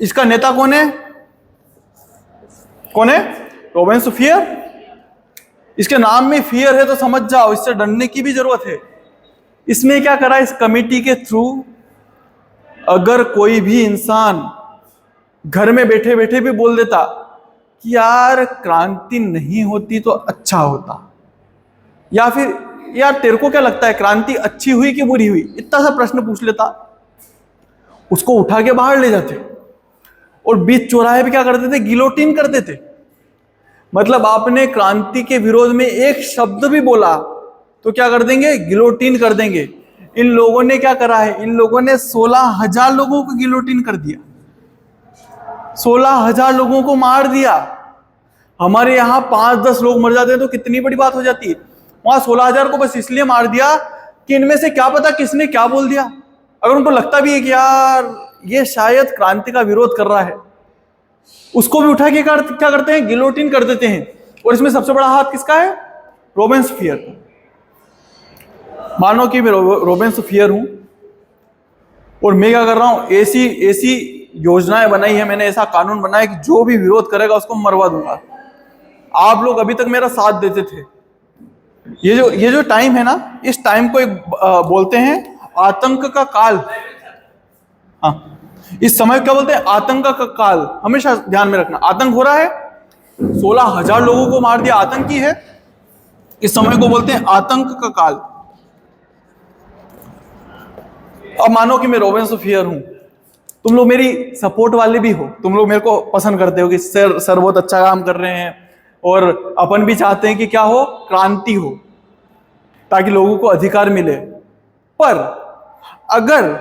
[SPEAKER 1] इसका नेता कौन है, रोबेस्पियर। इसके नाम में फियर है तो समझ जाओ, इससे डरने की भी जरूरत है। इसमें क्या करा, इस कमेटी के थ्रू अगर कोई भी इंसान घर में बैठे बैठे भी बोल देता कि यार क्रांति नहीं होती तो अच्छा होता, या फिर यार तेरे को क्या लगता है क्रांति अच्छी हुई कि बुरी हुई, इतना सा प्रश्न पूछ लेता, उसको उठा के बाहर ले जाते और बीच चौराहे पे क्या करते थे, गिलोटिन करते थे। मतलब आपने क्रांति के विरोध में एक शब्द भी बोला तो क्या कर देंगे, गिलोटिन कर देंगे। इन लोगों ने क्या करा है, इन लोगों ने 16,000 लोगों को गिलोटिन कर दिया, 16,000 लोगों को मार दिया। हमारे यहाँ 5-10 लोग मर जाते हैं तो कितनी बड़ी बात हो जाती है, वहां 16,000 को बस इसलिए मार दिया कि इनमें से क्या पता किसने क्या बोल दिया। अगर उनको लगता भी है कि यार ये शायद क्रांति का विरोध कर रहा है, उसको भी उठा के क्या करते हैं, गिलोटिन कर देते हैं। और इसमें सबसे बड़ा हाथ किसका है, रोबेस्पियर। मानो कि मैं रोबेस्पियर हूं और मैं क्या कर रहा हूं, ऐसी योजनाएं बनाई है मैंने, ऐसा कानून बनाया कि जो भी विरोध करेगा उसको मरवा दूंगा। आप लोग अभी तक मेरा साथ देते थे। ये जो टाइम है ना, इस टाइम को एक बोलते हैं आतंक का काल। हाँ, इस समय क्या बोलते हैं, आतंक का काल। हमेशा ध्यान में रखना, आतंक हो रहा है, 16,000 लोगों को मार दिया, आतंकी है। इस समय को बोलते हैं आतंक का काल। अब मानो कि मैं रोबेस्पियर हूं, तुम लोग मेरी सपोर्ट वाले भी हो, तुम लोग मेरे को पसंद करते हो कि सर बहुत अच्छा काम कर रहे हैं, और अपन भी चाहते हैं कि क्या हो, क्रांति हो, ताकि लोगों को अधिकार मिले। पर अगर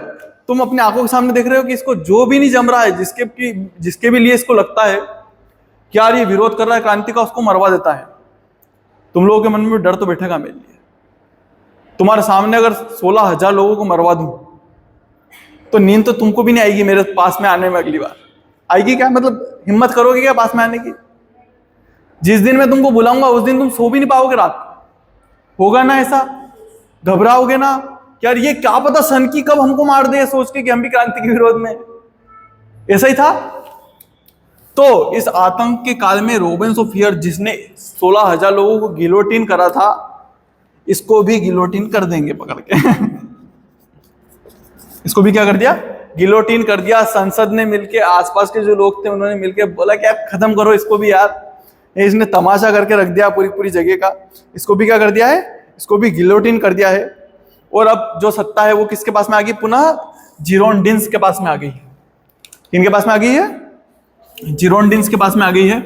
[SPEAKER 1] तुम अपने आंखों के सामने देख रहे हो कि इसको जो भी नहीं जम रहा है, जिसके भी लिए इसको लगता है कि यार ये विरोध कर रहा है क्रांति का, उसको मरवा देता है, तुम लोगों के मन में डर तो बैठेगा मेरे लिए। तुम्हारे सामने अगर 16,000 लोगों को मरवा दूं तो नींद तो तुमको भी नहीं आएगी मेरे पास में आने में, अगली बार आएगी क्या, मतलब हिम्मत करोगे क्या पास में आने की? जिस दिन मैं तुमको बुलाऊंगा उस दिन तुम सो भी नहीं पाओगे रात को। होगा ना ऐसा? घबराओगे ना कि यार ये क्या पता सन की कब हमको मार दे, सोच के कि हम भी क्रांति के विरोध में। ऐसा ही था। तो इस आतंक के काल में रॉबिन्स ऑफ फियर, जिसने 16,000 लोगों को गिलोटिन करा था, इसको भी गिलोटिन कर देंगे पकड़ के। इसको भी क्या कर दिया? गिलोटिन कर दिया। संसद ने मिलके, आसपास के जो लोग थे उन्होंने मिलके बोला कि यार खत्म करो इसको भी यार, इसने तमाशा करके रख दिया पूरी पूरी जगह का। इसको भी क्या कर दिया है? इसको भी गिलोटिन कर दिया है। और अब जो सत्ता है वो किसके पास में आ गई? पुनः जिरोंडिन्स के पास में आ गई है। किनके पास में आ गई है? जिरोंडिन्स के पास में आ गई है।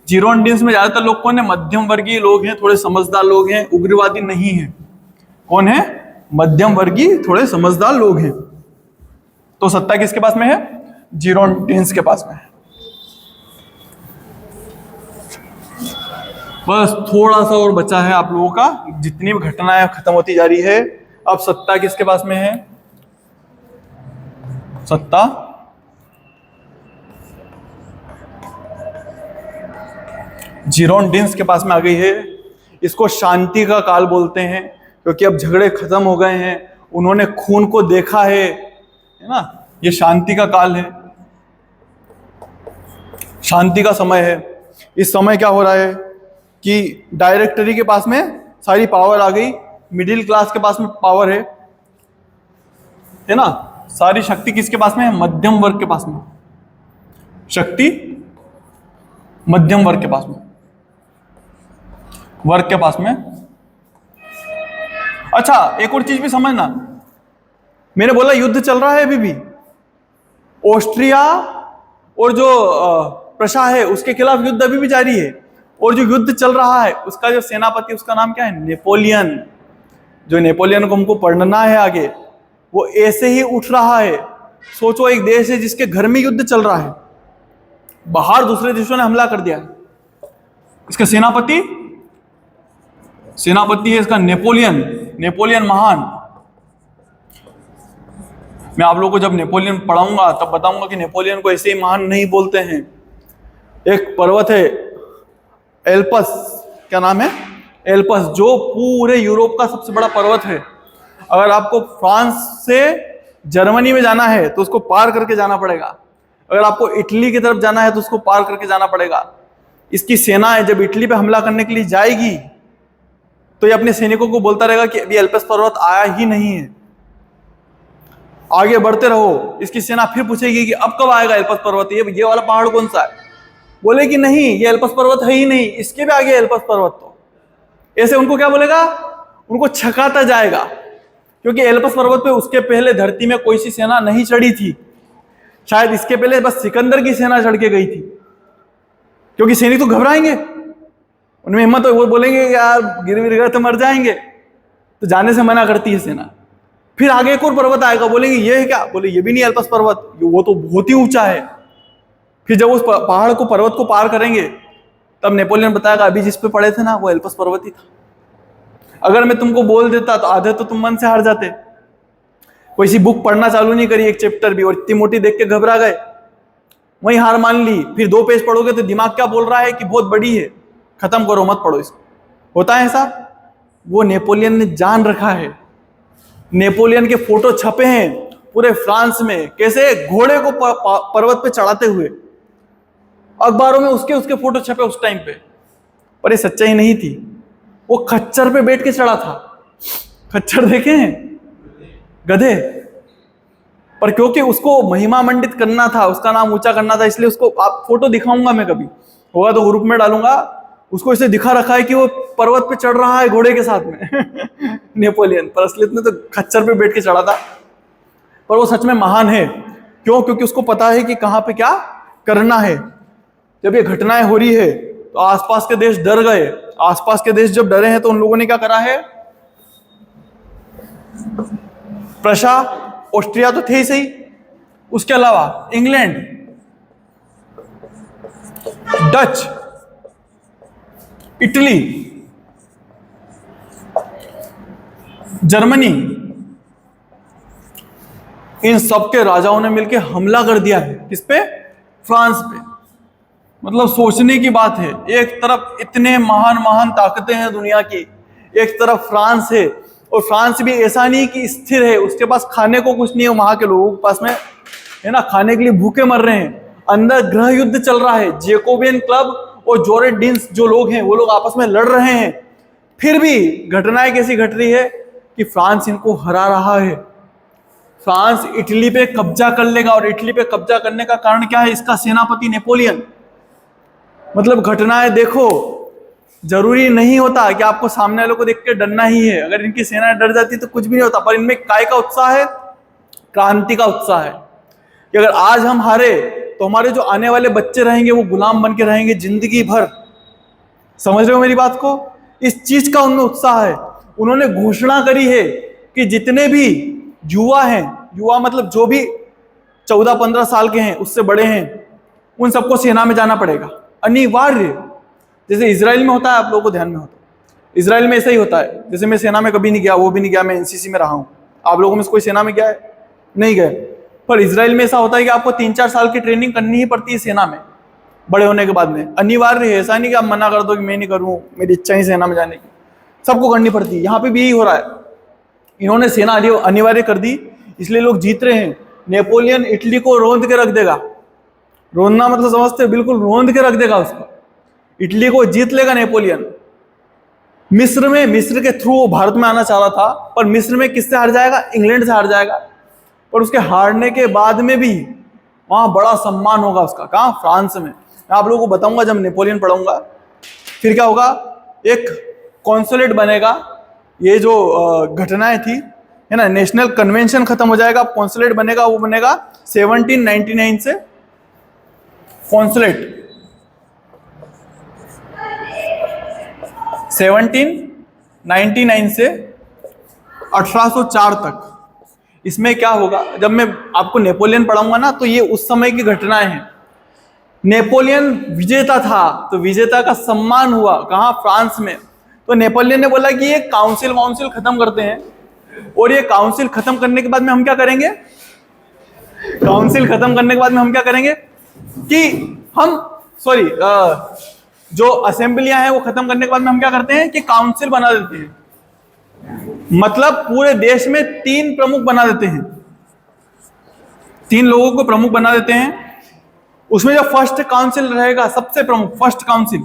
[SPEAKER 1] जिरोंडिन्स में ज्यादातर लोग कौन है? मध्यम वर्गीय लोग हैं, थोड़े समझदार लोग हैं, उग्रवादी नहीं है। कौन है? मध्यम वर्गीय, थोड़े समझदार लोग हैं। तो सत्ता किसके पास में है? जिरोंडिन्स के पास में है। बस थोड़ा सा और बचा है आप लोगों का, जितनी भी घटनाएं खत्म होती जा रही है। अब सत्ता किसके पास में है? सत्ता जिरोंडिन्स के पास में आ गई है। इसको शांति का काल बोलते हैं, क्योंकि अब झगड़े खत्म हो गए हैं, उन्होंने खून को देखा है ना। ये शांति का काल है, शांति का समय है। इस समय क्या हो रहा है कि डायरेक्टरी के पास में सारी पावर आ गई, मिडिल क्लास के पास में पावर है ना। सारी शक्ति किसके पास में है? मध्यम वर्ग के पास में। शक्ति मध्यम वर्ग के पास में, वर्ग के पास में। अच्छा, एक और चीज भी समझना, मैंने बोला युद्ध चल रहा है अभी भी। ऑस्ट्रिया और जो प्रशा है उसके खिलाफ युद्ध अभी भी जारी है। और जो युद्ध चल रहा है उसका जो सेनापति, उसका नाम क्या है? नेपोलियन। जो नेपोलियन को हमको पढ़ना है आगे, वो ऐसे ही उठ रहा है। सोचो, एक देश है जिसके घर में युद्ध चल रहा है, बाहर दूसरे देशों ने हमला कर दिया है। इसका सेनापति है इसका नेपोलियन, नेपोलियन महान। मैं आप लोगों को जब नेपोलियन पढ़ाऊंगा तब बताऊंगा कि नेपोलियन को ऐसे ही महान नहीं बोलते हैं। एक पर्वत है एल्पस, क्या नाम है? एल्पस, जो पूरे यूरोप का सबसे बड़ा पर्वत है। अगर आपको फ्रांस से जर्मनी में जाना है तो उसको पार करके जाना पड़ेगा। अगर आपको इटली की तरफ जाना है तो उसको पार करके जाना पड़ेगा। इसकी सेना है, जब इटली पे हमला करने के लिए जाएगी तो ये अपने सैनिकों को बोलता रहेगा कि अभी एल्पस पर्वत आया ही नहीं है, आगे बढ़ते रहो। इसकी सेना फिर पूछेगी कि अब कब आएगा एल्पस पर्वत, ये वाला पहाड़ कौन सा है? बोले कि नहीं, ये एल्पस पर्वत है ही नहीं, इसके भी आगे एल्पस पर्वत। तो ऐसे उनको क्या बोलेगा? उनको छकाता जाएगा, क्योंकि एल्पस पर्वत पे उसके पहले धरती में कोई सी सेना नहीं चढ़ी थी। शायद इसके पहले बस सिकंदर की सेना चढ़ के गई थी। क्योंकि सैनिक तो घबराएंगे, उनमें हिम्मत हो, वो बोलेंगे यार गिर गिर गए तो मर जाएंगे, तो जाने से मना करती है सेना। फिर आगे एक और पर्वत आएगा, बोलेंगे ये है क्या? बोले ये भी नहीं एल्पस पर्वत, वो तो बहुत ही ऊंचा है। फिर जब उस पहाड़ को, पर्वत को पार करेंगे, तब नेपोलियन बताएगा अभी जिस पे पड़े थे ना वो एल्पस पर्वत ही था। अगर मैं तुमको बोल देता तो आधे तो तुम मन से हार जाते। कोई सी बुक पढ़ना चालू नहीं करी एक चैप्टर भी, और इतनी मोटी देख के घबरा गए, वहीं हार मान ली। फिर 2 पेज पढ़ोगे तो दिमाग क्या बोल रहा है कि बहुत बड़ी है, खत्म करो, मत पढ़ो इसको। होता है ऐसा? वो नेपोलियन ने जान रखा है। नेपोलियन के फोटो छपे हैं पूरे फ्रांस में, कैसे घोड़े को पर्वत पे चढ़ाते हुए, अखबारों में उसके फोटो छपे उस टाइम पे। पर ये सच्चाई नहीं थी, वो खच्चर पे बैठ के चढ़ा था। खच्चर देखे हैं? गधे। पर क्योंकि उसको महिमा मंडित करना था, उसका नाम ऊंचा करना था, इसलिए उसको, आप फोटो दिखाऊंगा मैं, कभी होगा तो ग्रुप में डालूंगा, उसको इसे दिखा रखा है कि वो पर्वत पे चढ़ रहा है घोड़े के साथ में। नेपोलियन, पर असलियत में तो खच्चर पे बैठ के चढ़ा था। पर वो सच में महान है। क्यों? क्योंकि उसको पता है कि कहां पे क्या करना है। जब ये घटनाएं हो रही है तो आसपास के देश डर गए। आसपास के देश जब डरे हैं तो उन लोगों ने क्या करा है? प्रशा, ऑस्ट्रिया तो थे ही सही, उसके अलावा इंग्लैंड, डच, इटली, जर्मनी, इन सब के राजाओं ने मिलकर हमला कर दिया है। किस पे? फ्रांस पे। मतलब सोचने की बात है, एक तरफ इतने महान महान ताकतें हैं दुनिया की, एक तरफ फ्रांस है, और फ्रांस भी ऐसा नहीं कि स्थिर है, उसके पास खाने को कुछ नहीं है, वहां के लोगों के पास में है ना, खाने के लिए भूखे मर रहे हैं, अंदर गृह युद्ध चल रहा है, जेकोबियन क्लब और जोरेडिन्स जो लोग हैं वो लोग आपस में लड़ रहे हैं, फिर भी घटनाएं कैसी घट रही है कि फ्रांस इनको हरा रहा है। फ्रांस इटली पे कब्जा कर लेगा, और इटली पे कब्जा करने का कारण क्या है, इसका सेनापति नेपोलियन। मतलब घटनाएं देखो, जरूरी नहीं होता कि आपको सामने वालों को देख के डरना ही है, अगर इनकी सेना डर जाती तो कुछ भी नहीं होता, पर इनमें काय का उत्साह है, क्रांति का उत्साह है, कि अगर आज हम हारे तो हमारे जो आने वाले बच्चे रहेंगे वो गुलाम बन के रहेंगे जिंदगी भर। समझ रहे हो मेरी बात को? इस चीज का उनमें उत्साह है। उन्होंने घोषणा करी है कि जितने भी युवा हैं, युवा मतलब जो भी 14-15 साल के हैं, उससे बड़े हैं, उन सबको सेना में जाना पड़ेगा, अनिवार्य। जैसे इजराइल में होता है, आप लोगों को ध्यान में होता है, इजराइल में ऐसा ही होता है। जैसे मैं सेना में कभी नहीं गया, वो भी नहीं गया, मैं एनसीसी में रहा हूं, आप लोगों में से कोई सेना में गया है? नहीं गए। पर इजराइल में ऐसा होता है कि आपको 3-4 साल की ट्रेनिंग करनी ही पड़ती है सेना में, बड़े होने के बाद में, अनिवार्य है। ऐसा नहीं कि आप मना कर दो कि मैं नहीं करूँ, मेरी इच्छा ही सेना में जाने की, सबको करनी पड़ती है। यहाँ पे भी यही हो रहा है, इन्होंने सेना अनिवार्य कर दी, इसलिए लोग जीत रहे हैं। नेपोलियन इटली को रोंद के रख देगा, रोंदना मतलब समझते, बिल्कुल रोंद के रख देगा उसको, इटली को जीत लेगा नेपोलियन। मिस्र में, मिस्र के थ्रू वो भारत में आना चाह रहा था, पर मिस्र में किससे हार जाएगा? इंग्लैंड से हार जाएगा। पर उसके हारने के बाद में भी वहां बड़ा सम्मान होगा उसका। कहाँ? फ्रांस में। मैं आप लोगों को बताऊंगा जब नेपोलियन पढ़ाऊंगा। फिर क्या होगा? एक कॉन्सुलेट बनेगा। ये जो घटनाएं थी है ना, नेशनल कन्वेंशन खत्म हो जाएगा, कॉन्सुलेट बनेगा, वो बनेगा 1799 से। कॉन्सुलेट 1799 से 1804 तक। इसमें क्या होगा, जब मैं आपको नेपोलियन पढ़ाऊंगा ना, तो ये उस समय की घटनाएं हैं। नेपोलियन विजेता था, तो विजेता का सम्मान हुआ कहाँ? फ्रांस में। तो नेपोलियन ने बोला कि ये काउंसिल खत्म करते हैं, और ये काउंसिल खत्म करने के बाद में हम क्या करेंगे? काउंसिल खत्म करने के बाद में हम क्या करेंगे कि हम जो असेंबलियां हैं वो खत्म करने के बाद में हम क्या करते हैं कि काउंसिल बना देते हैं। मतलब पूरे देश में 3 प्रमुख बना देते हैं, 3 लोगों को प्रमुख बना देते हैं। उसमें जो फर्स्ट काउंसिल रहेगा, सबसे प्रमुख फर्स्ट काउंसिल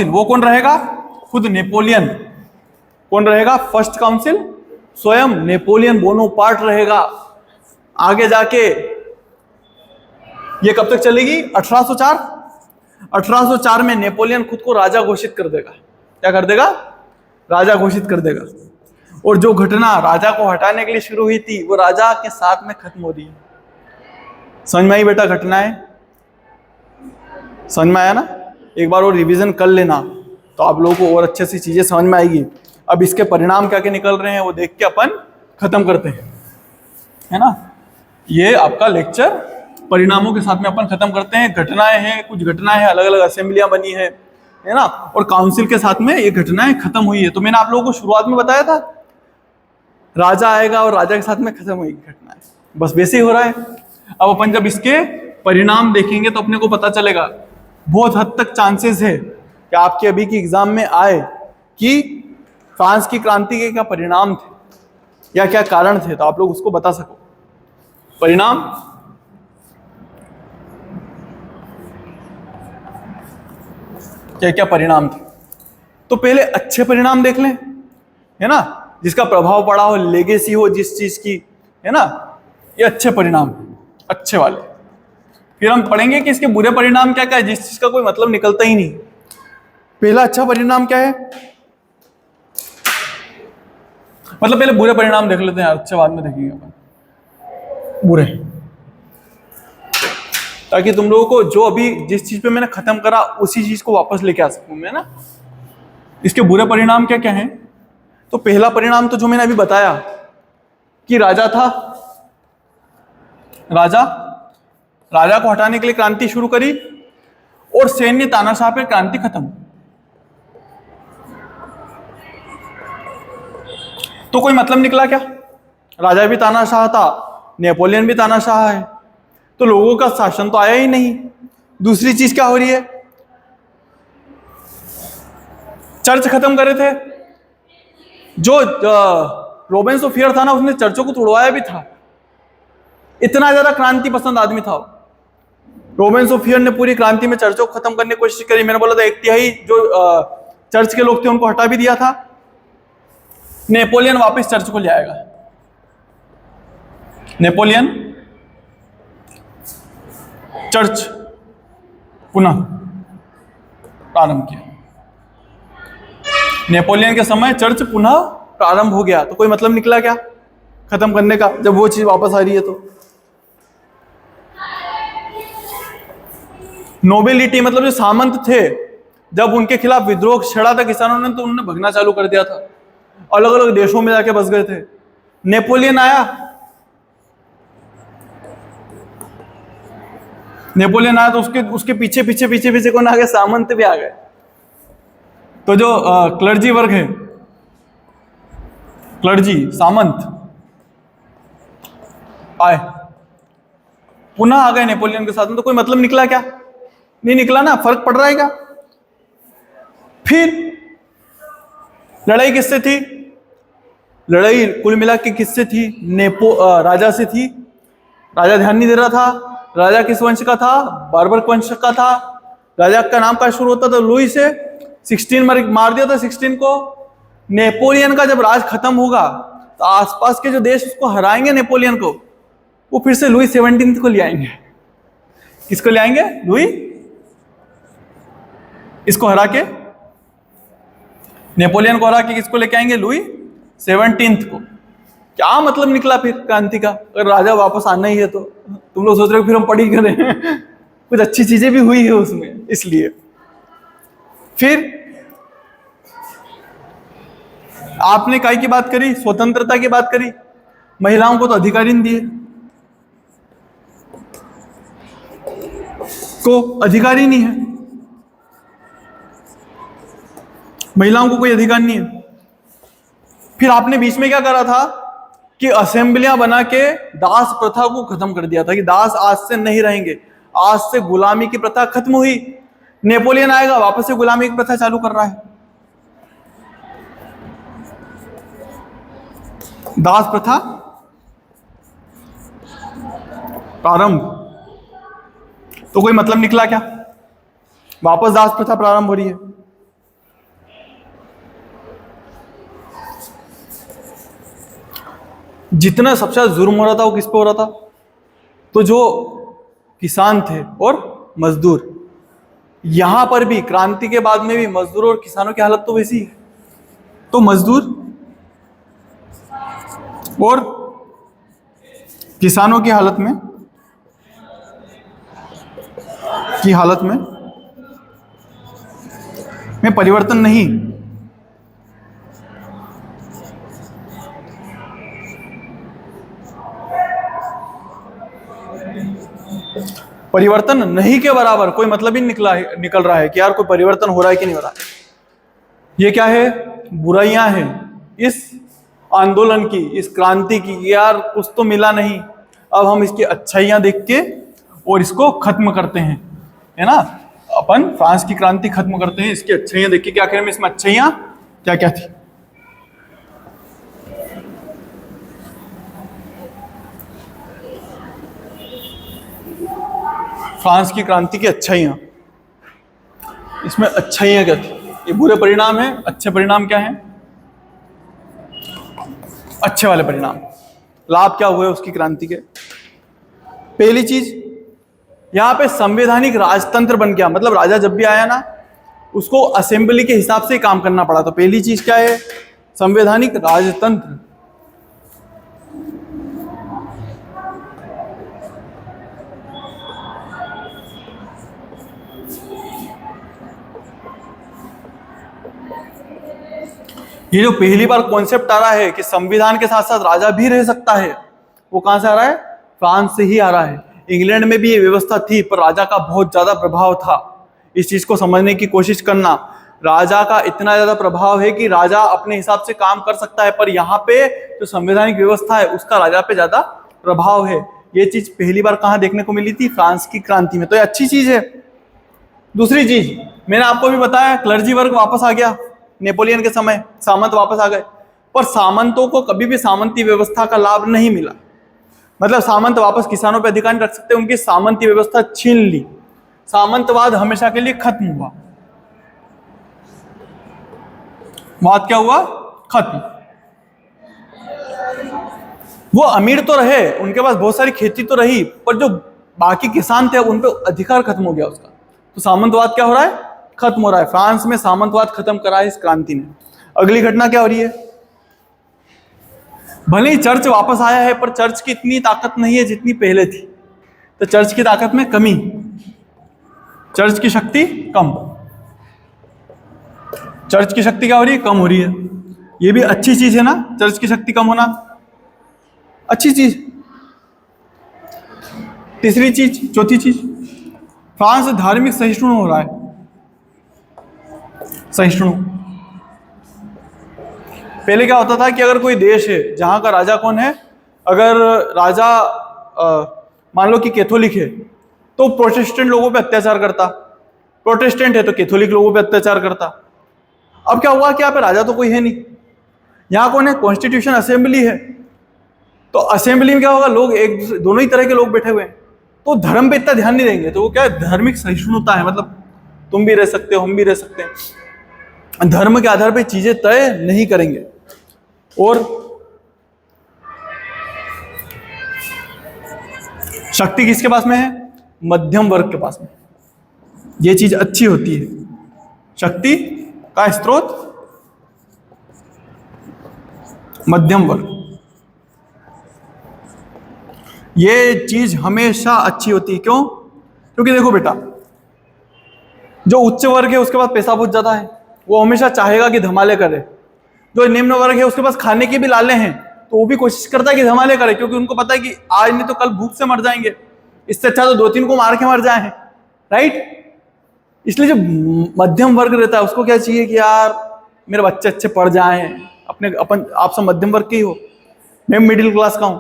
[SPEAKER 1] वो कौन रहेगा? खुद नेपोलियन। कौन रहेगा फर्स्ट काउंसिल? स्वयं नेपोलियन बोनापार्ट रहेगा। आगे जाके ये कब तक चलेगी? 1804। 1804 में नेपोलियन खुद को राजा घोषित कर देगा। क्या कर देगा? राजा घोषित कर देगा। और जो घटना राजा को हटाने के लिए शुरू हुई थी, वो राजा के साथ में खत्म हो रही है। समझ में आई बेटा घटनाएं? समझ में आया ना? एक बार और रिवीजन कर लेना तो आप लोगों को और अच्छे से चीजें समझ में आएगी। अब इसके परिणाम क्या क्या निकल रहे हैं वो देख के अपन खत्म करते हैं, है ना। ये आपका लेक्चर परिणामों के साथ में अपन खत्म करते हैं। घटनाएं हैं, कुछ घटनाएं हैं, अलग अलग असेंबलियां बनी है ना, और काउंसिल के साथ में ये घटनाएं खत्म हुई है। तो मैंने आप लोगों को शुरुआत में बताया था, राजा आएगा और राजा के साथ में खत्म हुई घटनाएं, बस वैसे ही हो रहा है। अब अपन जब इसके परिणाम देखेंगे तो अपने को पता चलेगा। बहुत हद तक चांसेस है कि आपके अभी की एग्जाम में आए कि फ्रांस की क्रांति के क्या परिणाम थे या क्या कारण थे, तो आप लोग उसको बता सको। परिणाम क्या क्या परिणाम थे, तो पहले अच्छे परिणाम देख लें, है ना, जिसका प्रभाव पड़ा हो, लेगेसी हो जिस चीज की, है ना, ये अच्छे परिणाम, अच्छे वाले। फिर हम पढ़ेंगे कि इसके बुरे परिणाम क्या क्या है, जिस चीज का कोई मतलब निकलता ही नहीं। पहला अच्छा परिणाम क्या है, मतलब पहले बुरे परिणाम देख लेते हैं, अच्छे बाद में देखेंगे अपन बुरे, ताकि तुम लोगों को जो अभी जिस चीज पे मैंने खत्म करा उसी चीज को वापस लेके आ सकूं मैं, ना। इसके बुरे परिणाम क्या क्या हैं? तो पहला परिणाम तो जो मैंने अभी बताया कि राजा था, राजा को हटाने के लिए क्रांति शुरू करी और सैन्य तानाशाह पे क्रांति खत्म। तो कोई मतलब निकला क्या? राजा भी तानाशाह था, नेपोलियन भी तानाशाह है, तो लोगों का शासन तो आया ही नहीं। दूसरी चीज क्या हो रही है, चर्च खत्म करे थे। जो रोबेन्स ऑफ फियर था ना, उसने चर्चों को तोड़वाया भी था। इतना ज्यादा क्रांति पसंद आदमी था रोबेन्स ऑफ फियर ने। पूरी क्रांति में चर्चों को खत्म करने की कोशिश करी। मैंने बोला था 1/3 जो चर्च के लोग थे उनको हटा भी दिया था। नेपोलियन वापस चर्च को ले आएगा। नेपोलियन चर्च पुनः प्रारंभ किया। नेपोलियन के समय चर्च पुनः प्रारंभ हो गया। तो कोई मतलब निकला क्या खत्म करने का, जब वो चीज वापस आ रही है? तो नोबिलिटी मतलब जो सामंत थे, जब उनके खिलाफ विद्रोह छेड़ा था किसानों ने, तो उन्होंने भगना चालू कर दिया था, अलग अलग देशों में जाके बस गए थे। नेपोलियन आया, तो उसके पीछे पीछे पीछे पीछे कौन आ गए? सामंत भी आ गए। तो जो क्लर्जी वर्ग है, क्लर्जी सामंत आए, पुनः आ गए नेपोलियन के साथ में। तो कोई मतलब निकला क्या? नहीं निकला ना। फर्क पड़ रहा है क्या? फिर लड़ाई किससे थी? लड़ाई कुल मिला के किससे थी? राजा से थी। राजा ध्यान नहीं दे रहा था। राजा किस वंश का था? बार्बर वंश का था। राजा का नाम का शुरू होता था लुई से। 16 मार दिया था 16 को। नेपोलियन का जब राज खत्म होगा तो आसपास के जो देश उसको हराएंगे नेपोलियन को, वो फिर से लुई 17 को ले आएंगे। किसको ले आएंगे? लुई। इसको हरा के, नेपोलियन को हरा के किसको लेके आएंगे? लुई 17 को। क्या मतलब निकला फिर क्रांति का? अगर राजा वापस आना ही है तो तुम लोग सोच रहे हो फिर हम पढ़ी करें कुछ अच्छी चीजें भी हुई है उसमें, इसलिए। फिर आपने काय की बात करी? स्वतंत्रता की बात करी। महिलाओं को तो अधिकार ही नहीं दिए, को अधिकार ही नहीं है। महिलाओं को कोई अधिकार नहीं है। फिर आपने बीच में क्या करा था कि असेंबलियां बना के दास प्रथा को खत्म कर दिया था कि दास आज से नहीं रहेंगे। आज से गुलामी की प्रथा खत्म हुई। नेपोलियन आएगा, वापस से गुलामी की प्रथा चालू कर रहा है। दास प्रथा प्रारंभ। तो कोई मतलब निकला क्या? वापस दास प्रथा प्रारंभ हो रही है। जितना सबसे ज्यादा जुर्म हो रहा था वो किस पे हो रहा था? तो जो किसान थे और मजदूर। यहां पर भी क्रांति के बाद में भी मजदूरों और किसानों की हालत तो वैसी है। तो मजदूर और किसानों की हालत में परिवर्तन नहीं। परिवर्तन नहीं के बराबर कोई मतलब ही निकल रहा है कि यार कोई परिवर्तन हो रहा है कि नहीं हो रहा है। ये क्या है? बुराइयां हैं इस आंदोलन की, इस क्रांति की। यार कुछ तो मिला नहीं, अब हम इसकी अच्छाइयां देख के और इसको खत्म करते हैं, है ना। अपन फ्रांस की क्रांति खत्म करते हैं, इसकी अच्छाइयां देख के। क्या करें? इसमें अच्छाइयां क्या क्या थी? फ्रांस की क्रांति की अच्छाइयां, इसमें अच्छाइयां क्या थी? ये बुरे परिणाम है, अच्छे परिणाम क्या है? अच्छे वाले परिणाम, लाभ क्या हुए उसकी क्रांति के? पहली चीज, यहां पे संवैधानिक राजतंत्र बन गया। मतलब राजा जब भी आया ना, उसको असेंबली के हिसाब से काम करना पड़ा। तो पहली चीज क्या है? संवैधानिक राजतंत्र। ये जो पहली बार कॉन्सेप्ट आ रहा है कि संविधान के साथ साथ राजा भी रह सकता है, वो कहां से आ रहा है? फ्रांस से ही आ रहा है। इंग्लैंड में भी ये व्यवस्था थी, पर राजा का बहुत ज्यादा प्रभाव था। इस चीज को समझने की कोशिश करना। राजा का इतना ज्यादा प्रभाव है कि राजा अपने हिसाब से काम कर सकता है, पर यहाँ पे जो संवैधानिक व्यवस्था है उसका राजा पे ज्यादा प्रभाव है, ये चीज पहली बार कहां देखने को मिली थी? फ्रांस की क्रांति में। तो ये अच्छी चीज है। दूसरी चीज मैंने आपको भी बताया, क्लर्जी वर्ग वापस आ गया नेपोलियन के समय, सामंत वापस आ गए। पर सामंतों को कभी भी सामंती व्यवस्था का लाभ नहीं मिला। मतलब सामंत वापस किसानों पर अधिकार नहीं रख सकते, उनकी सामंती व्यवस्था छीन ली। सामंतवाद हमेशा के लिए खत्म हुआ। वाद क्या हुआ? खत्म। वो अमीर तो रहे, उनके पास बहुत सारी खेती तो रही, पर जो बाकी किसान थे उन पे अधिकार खत्म हो गया उसका। तो सामंतवाद क्या हो रहा है? खत्म हो रहा है। फ्रांस में सामंतवाद खत्म करा है इस क्रांति ने। अगली घटना क्या हो रही है? भले ही चर्च वापस आया है, पर चर्च की इतनी ताकत नहीं है जितनी पहले थी। तो चर्च की ताकत में कमी, चर्च की शक्ति कम। चर्च की शक्ति क्या हो रही है? कम हो रही है। ये भी अच्छी चीज है ना, चर्च की शक्ति कम होना अच्छी चीज। तीसरी चीज, चौथी चीज, फ्रांस धार्मिक सहिष्णु हो रहा है। सहिष्णु। पहले क्या होता था कि अगर कोई देश है जहां का राजा कौन है, अगर राजा मान लो कि कैथोलिक है तो प्रोटेस्टेंट लोगों पे अत्याचार करता, प्रोटेस्टेंट है तो कैथोलिक लोगों पे अत्याचार करता। अब क्या हुआ कि यहाँ पे राजा तो कोई है नहीं, यहाँ कौन है? कॉन्स्टिट्यूशन असेंबली है। तो असेंबली में क्या होगा? लोग एक दोनों ही तरह के लोग बैठे हुए हैं, तो धर्म पे इतना ध्यान नहीं देंगे। तो वो क्या है? धार्मिक सहिष्णुता है। मतलब तुम भी रह सकते हो, हम भी रह सकते हैं, धर्म के आधार पे चीजें तय नहीं करेंगे। और शक्ति किसके पास में है? मध्यम वर्ग के पास में। ये चीज अच्छी होती है। शक्ति का स्रोत मध्यम वर्ग। ये चीज हमेशा अच्छी होती है। क्यों? क्योंकि देखो बेटा, जो उच्च वर्ग है उसके पास पैसा बहुत ज्यादा है, वो हमेशा चाहेगा कि धमाले करे। जो निम्न वर्ग है उसके पास खाने के भी लाले हैं, तो वो भी कोशिश करता है कि धमाले करे, क्योंकि उनको पता है कि आज नहीं तो कल भूख से मर जाएंगे, इससे अच्छा तो 2-3 को मार के मर जाए हैं। राइट? इसलिए जो मध्यम वर्ग रहता है उसको क्या चाहिए कि यार मेरे बच्चे अच्छे पढ़ जाएं। आप सब मध्यम वर्ग के ही हो, मैं मिडिल क्लास का हूं।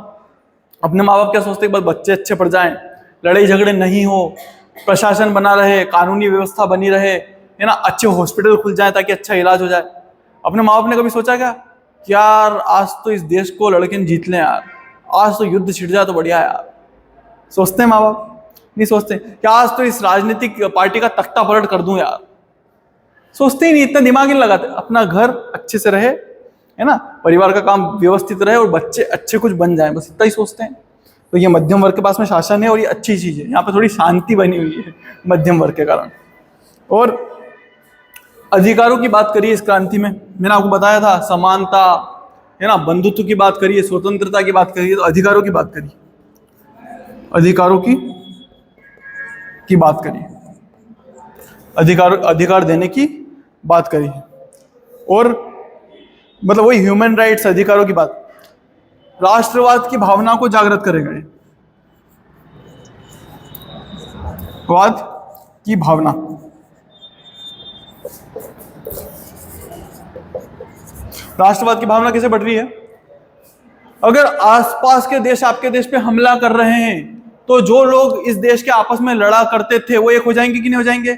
[SPEAKER 1] अपने माँ बाप क्या सोचते हैं? बस बच्चे अच्छे पढ़ जाएं, लड़ाई झगड़े नहीं हो, प्रशासन बना रहे, कानूनी व्यवस्था बनी रहे, है ना, अच्छे हॉस्पिटल खुल जाए ताकि अच्छा इलाज हो जाए। अपने माँ बाप ने कभी सोचा क्या कि यार आज तो इस देश को लड़के ने जीत लें यार, आज तो युद्ध छिड़ जाए तो बढ़िया है यार? सोचते हैं माँ बाप? नहीं सोचते। क्या आज तो इस राजनीतिक पार्टी का तख्ता पलट कर दूं यार? सोचते ही नहीं, इतना दिमाग नहीं लगाते। अपना घर अच्छे से रहे, है ना, परिवार का काम व्यवस्थित रहे और बच्चे अच्छे कुछ बन जाएं, बस इतना ही सोचते हैं। तो ये मध्यम वर्ग के पास में शासन है और ये अच्छी चीज है। यहाँ पे थोड़ी शांति बनी हुई है मध्यम वर्ग के कारण। और अधिकारों की बात करिए इस क्रांति में, मैंने आपको बताया था समानता, है ना, बंधुत्व की बात करिए, स्वतंत्रता की बात करिए, तो अधिकारों की बात करिए, अधिकारों की बात करिए, अधिकार देने की बात करिए। और मतलब वही ह्यूमन राइट्स, अधिकारों की बात, राष्ट्रवाद की भावना को जागृत करेगा ये। वाद की भावना, राष्ट्रवाद की भावना कैसे बढ़ रही है? अगर आसपास के देश आपके देश पे हमला कर रहे हैं तो जो लोग इस देश के आपस में लड़ा करते थे वो एक हो जाएंगे कि नहीं हो जाएंगे?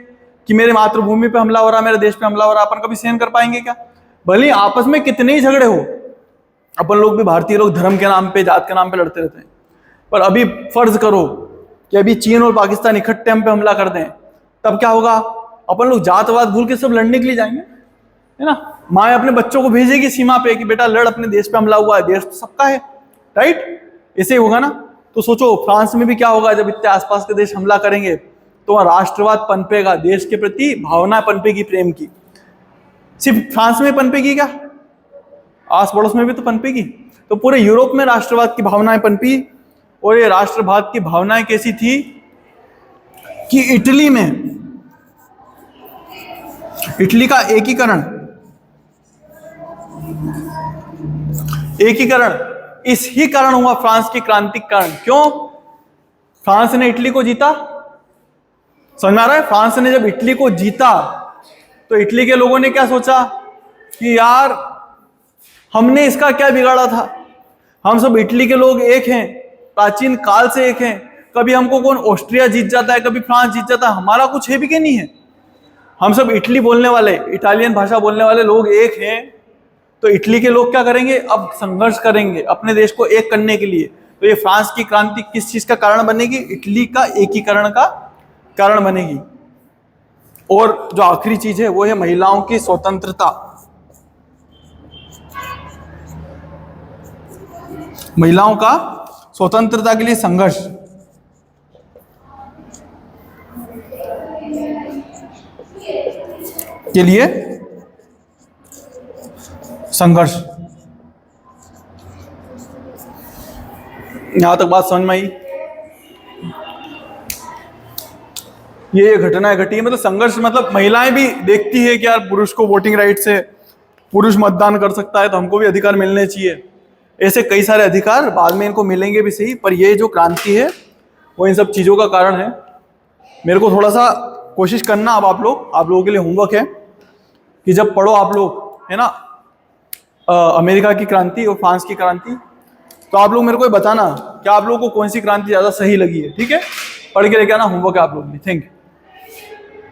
[SPEAKER 1] कि मेरे मातृभूमि पे हमला हो रहा, मेरे देश पे हमला हो रहा, अपन कभी सहन कर पाएंगे क्या? भले आपस में कितने ही झगड़े हो, अपन लोग भी भारतीय लोग धर्म के नाम पे, जात के नाम पे लड़ते रहते हैं। पर अभी फर्ज करो कि अभी चीन और पाकिस्तान इकट्ठे हम पे हमला कर दें, तब क्या होगा? अपन लोग जातवाद भूल के सब लड़ने के लिए जाएंगे, है ना। माँ अपने बच्चों को भेजेगी सीमा पे कि बेटा लड़, अपने देश पे हमला हुआ है, देश तो सबका है। राइट? ऐसे ही होगा ना। तो सोचो फ्रांस में भी क्या होगा जब इतने आसपास के देश हमला करेंगे, तो वहां राष्ट्रवाद पनपेगा, देश के प्रति भावना पनपेगी, प्रेम की। सिर्फ फ्रांस में पनपेगी क्या? आस पड़ोस में भी तो पनपेगी। तो पूरे यूरोप में राष्ट्रवाद की भावनाएं पनपी। और ये राष्ट्रवाद की भावनाएं कैसी थी कि इटली में, इटली का एकीकरण इस ही कारण हुआ, फ्रांस की क्रांति के कारण। क्यों? फ्रांस ने इटली को जीता। समझ में आ रहा है? फ्रांस ने जब इटली को जीता तो इटली के लोगों ने क्या सोचा कि यार हमने इसका क्या बिगाड़ा था, हम सब इटली के लोग एक हैं, प्राचीन काल से एक है। कभी हमको कौन ऑस्ट्रिया जीत जाता है, कभी फ्रांस जीत जाता है, हमारा कुछ है भी कि नहीं है। हम सब इटली बोलने वाले, इटालियन भाषा बोलने वाले लोग एक हैं। तो इटली के लोग क्या करेंगे, अब संघर्ष करेंगे अपने देश को एक करने के लिए। तो ये फ्रांस की क्रांति किस चीज का कारण बनेगी, इटली का एकीकरण का कारण बनेगी। और जो आखिरी चीज है वो है महिलाओं की स्वतंत्रता। महिलाओं का स्वतंत्रता के लिए संघर्ष, के लिए संघर्ष। यहां तक बात समझ में आई। ये घटना घटी है, मतलब संघर्ष, मतलब महिलाएं भी देखती है कि यार पुरुष को वोटिंग राइट है, पुरुष मतदान कर सकता है, तो हमको भी अधिकार मिलने चाहिए। ऐसे कई सारे अधिकार बाद में इनको मिलेंगे भी सही, पर ये जो क्रांति है वो इन सब चीजों का कारण है। मेरे को थोड़ा सा कोशिश करना, अब आप लोगों के लिए होमवर्क है कि जब पढ़ो आप लोग, है ना, अमेरिका की क्रांति और फ्रांस की क्रांति, तो आप लोग मेरे को बताना कि आप लोगों को कौन सी क्रांति ज्यादा सही लगी है। ठीक है, पढ़ के लेके आना, होमवर्क है आप लोगों के लिए। Thank you.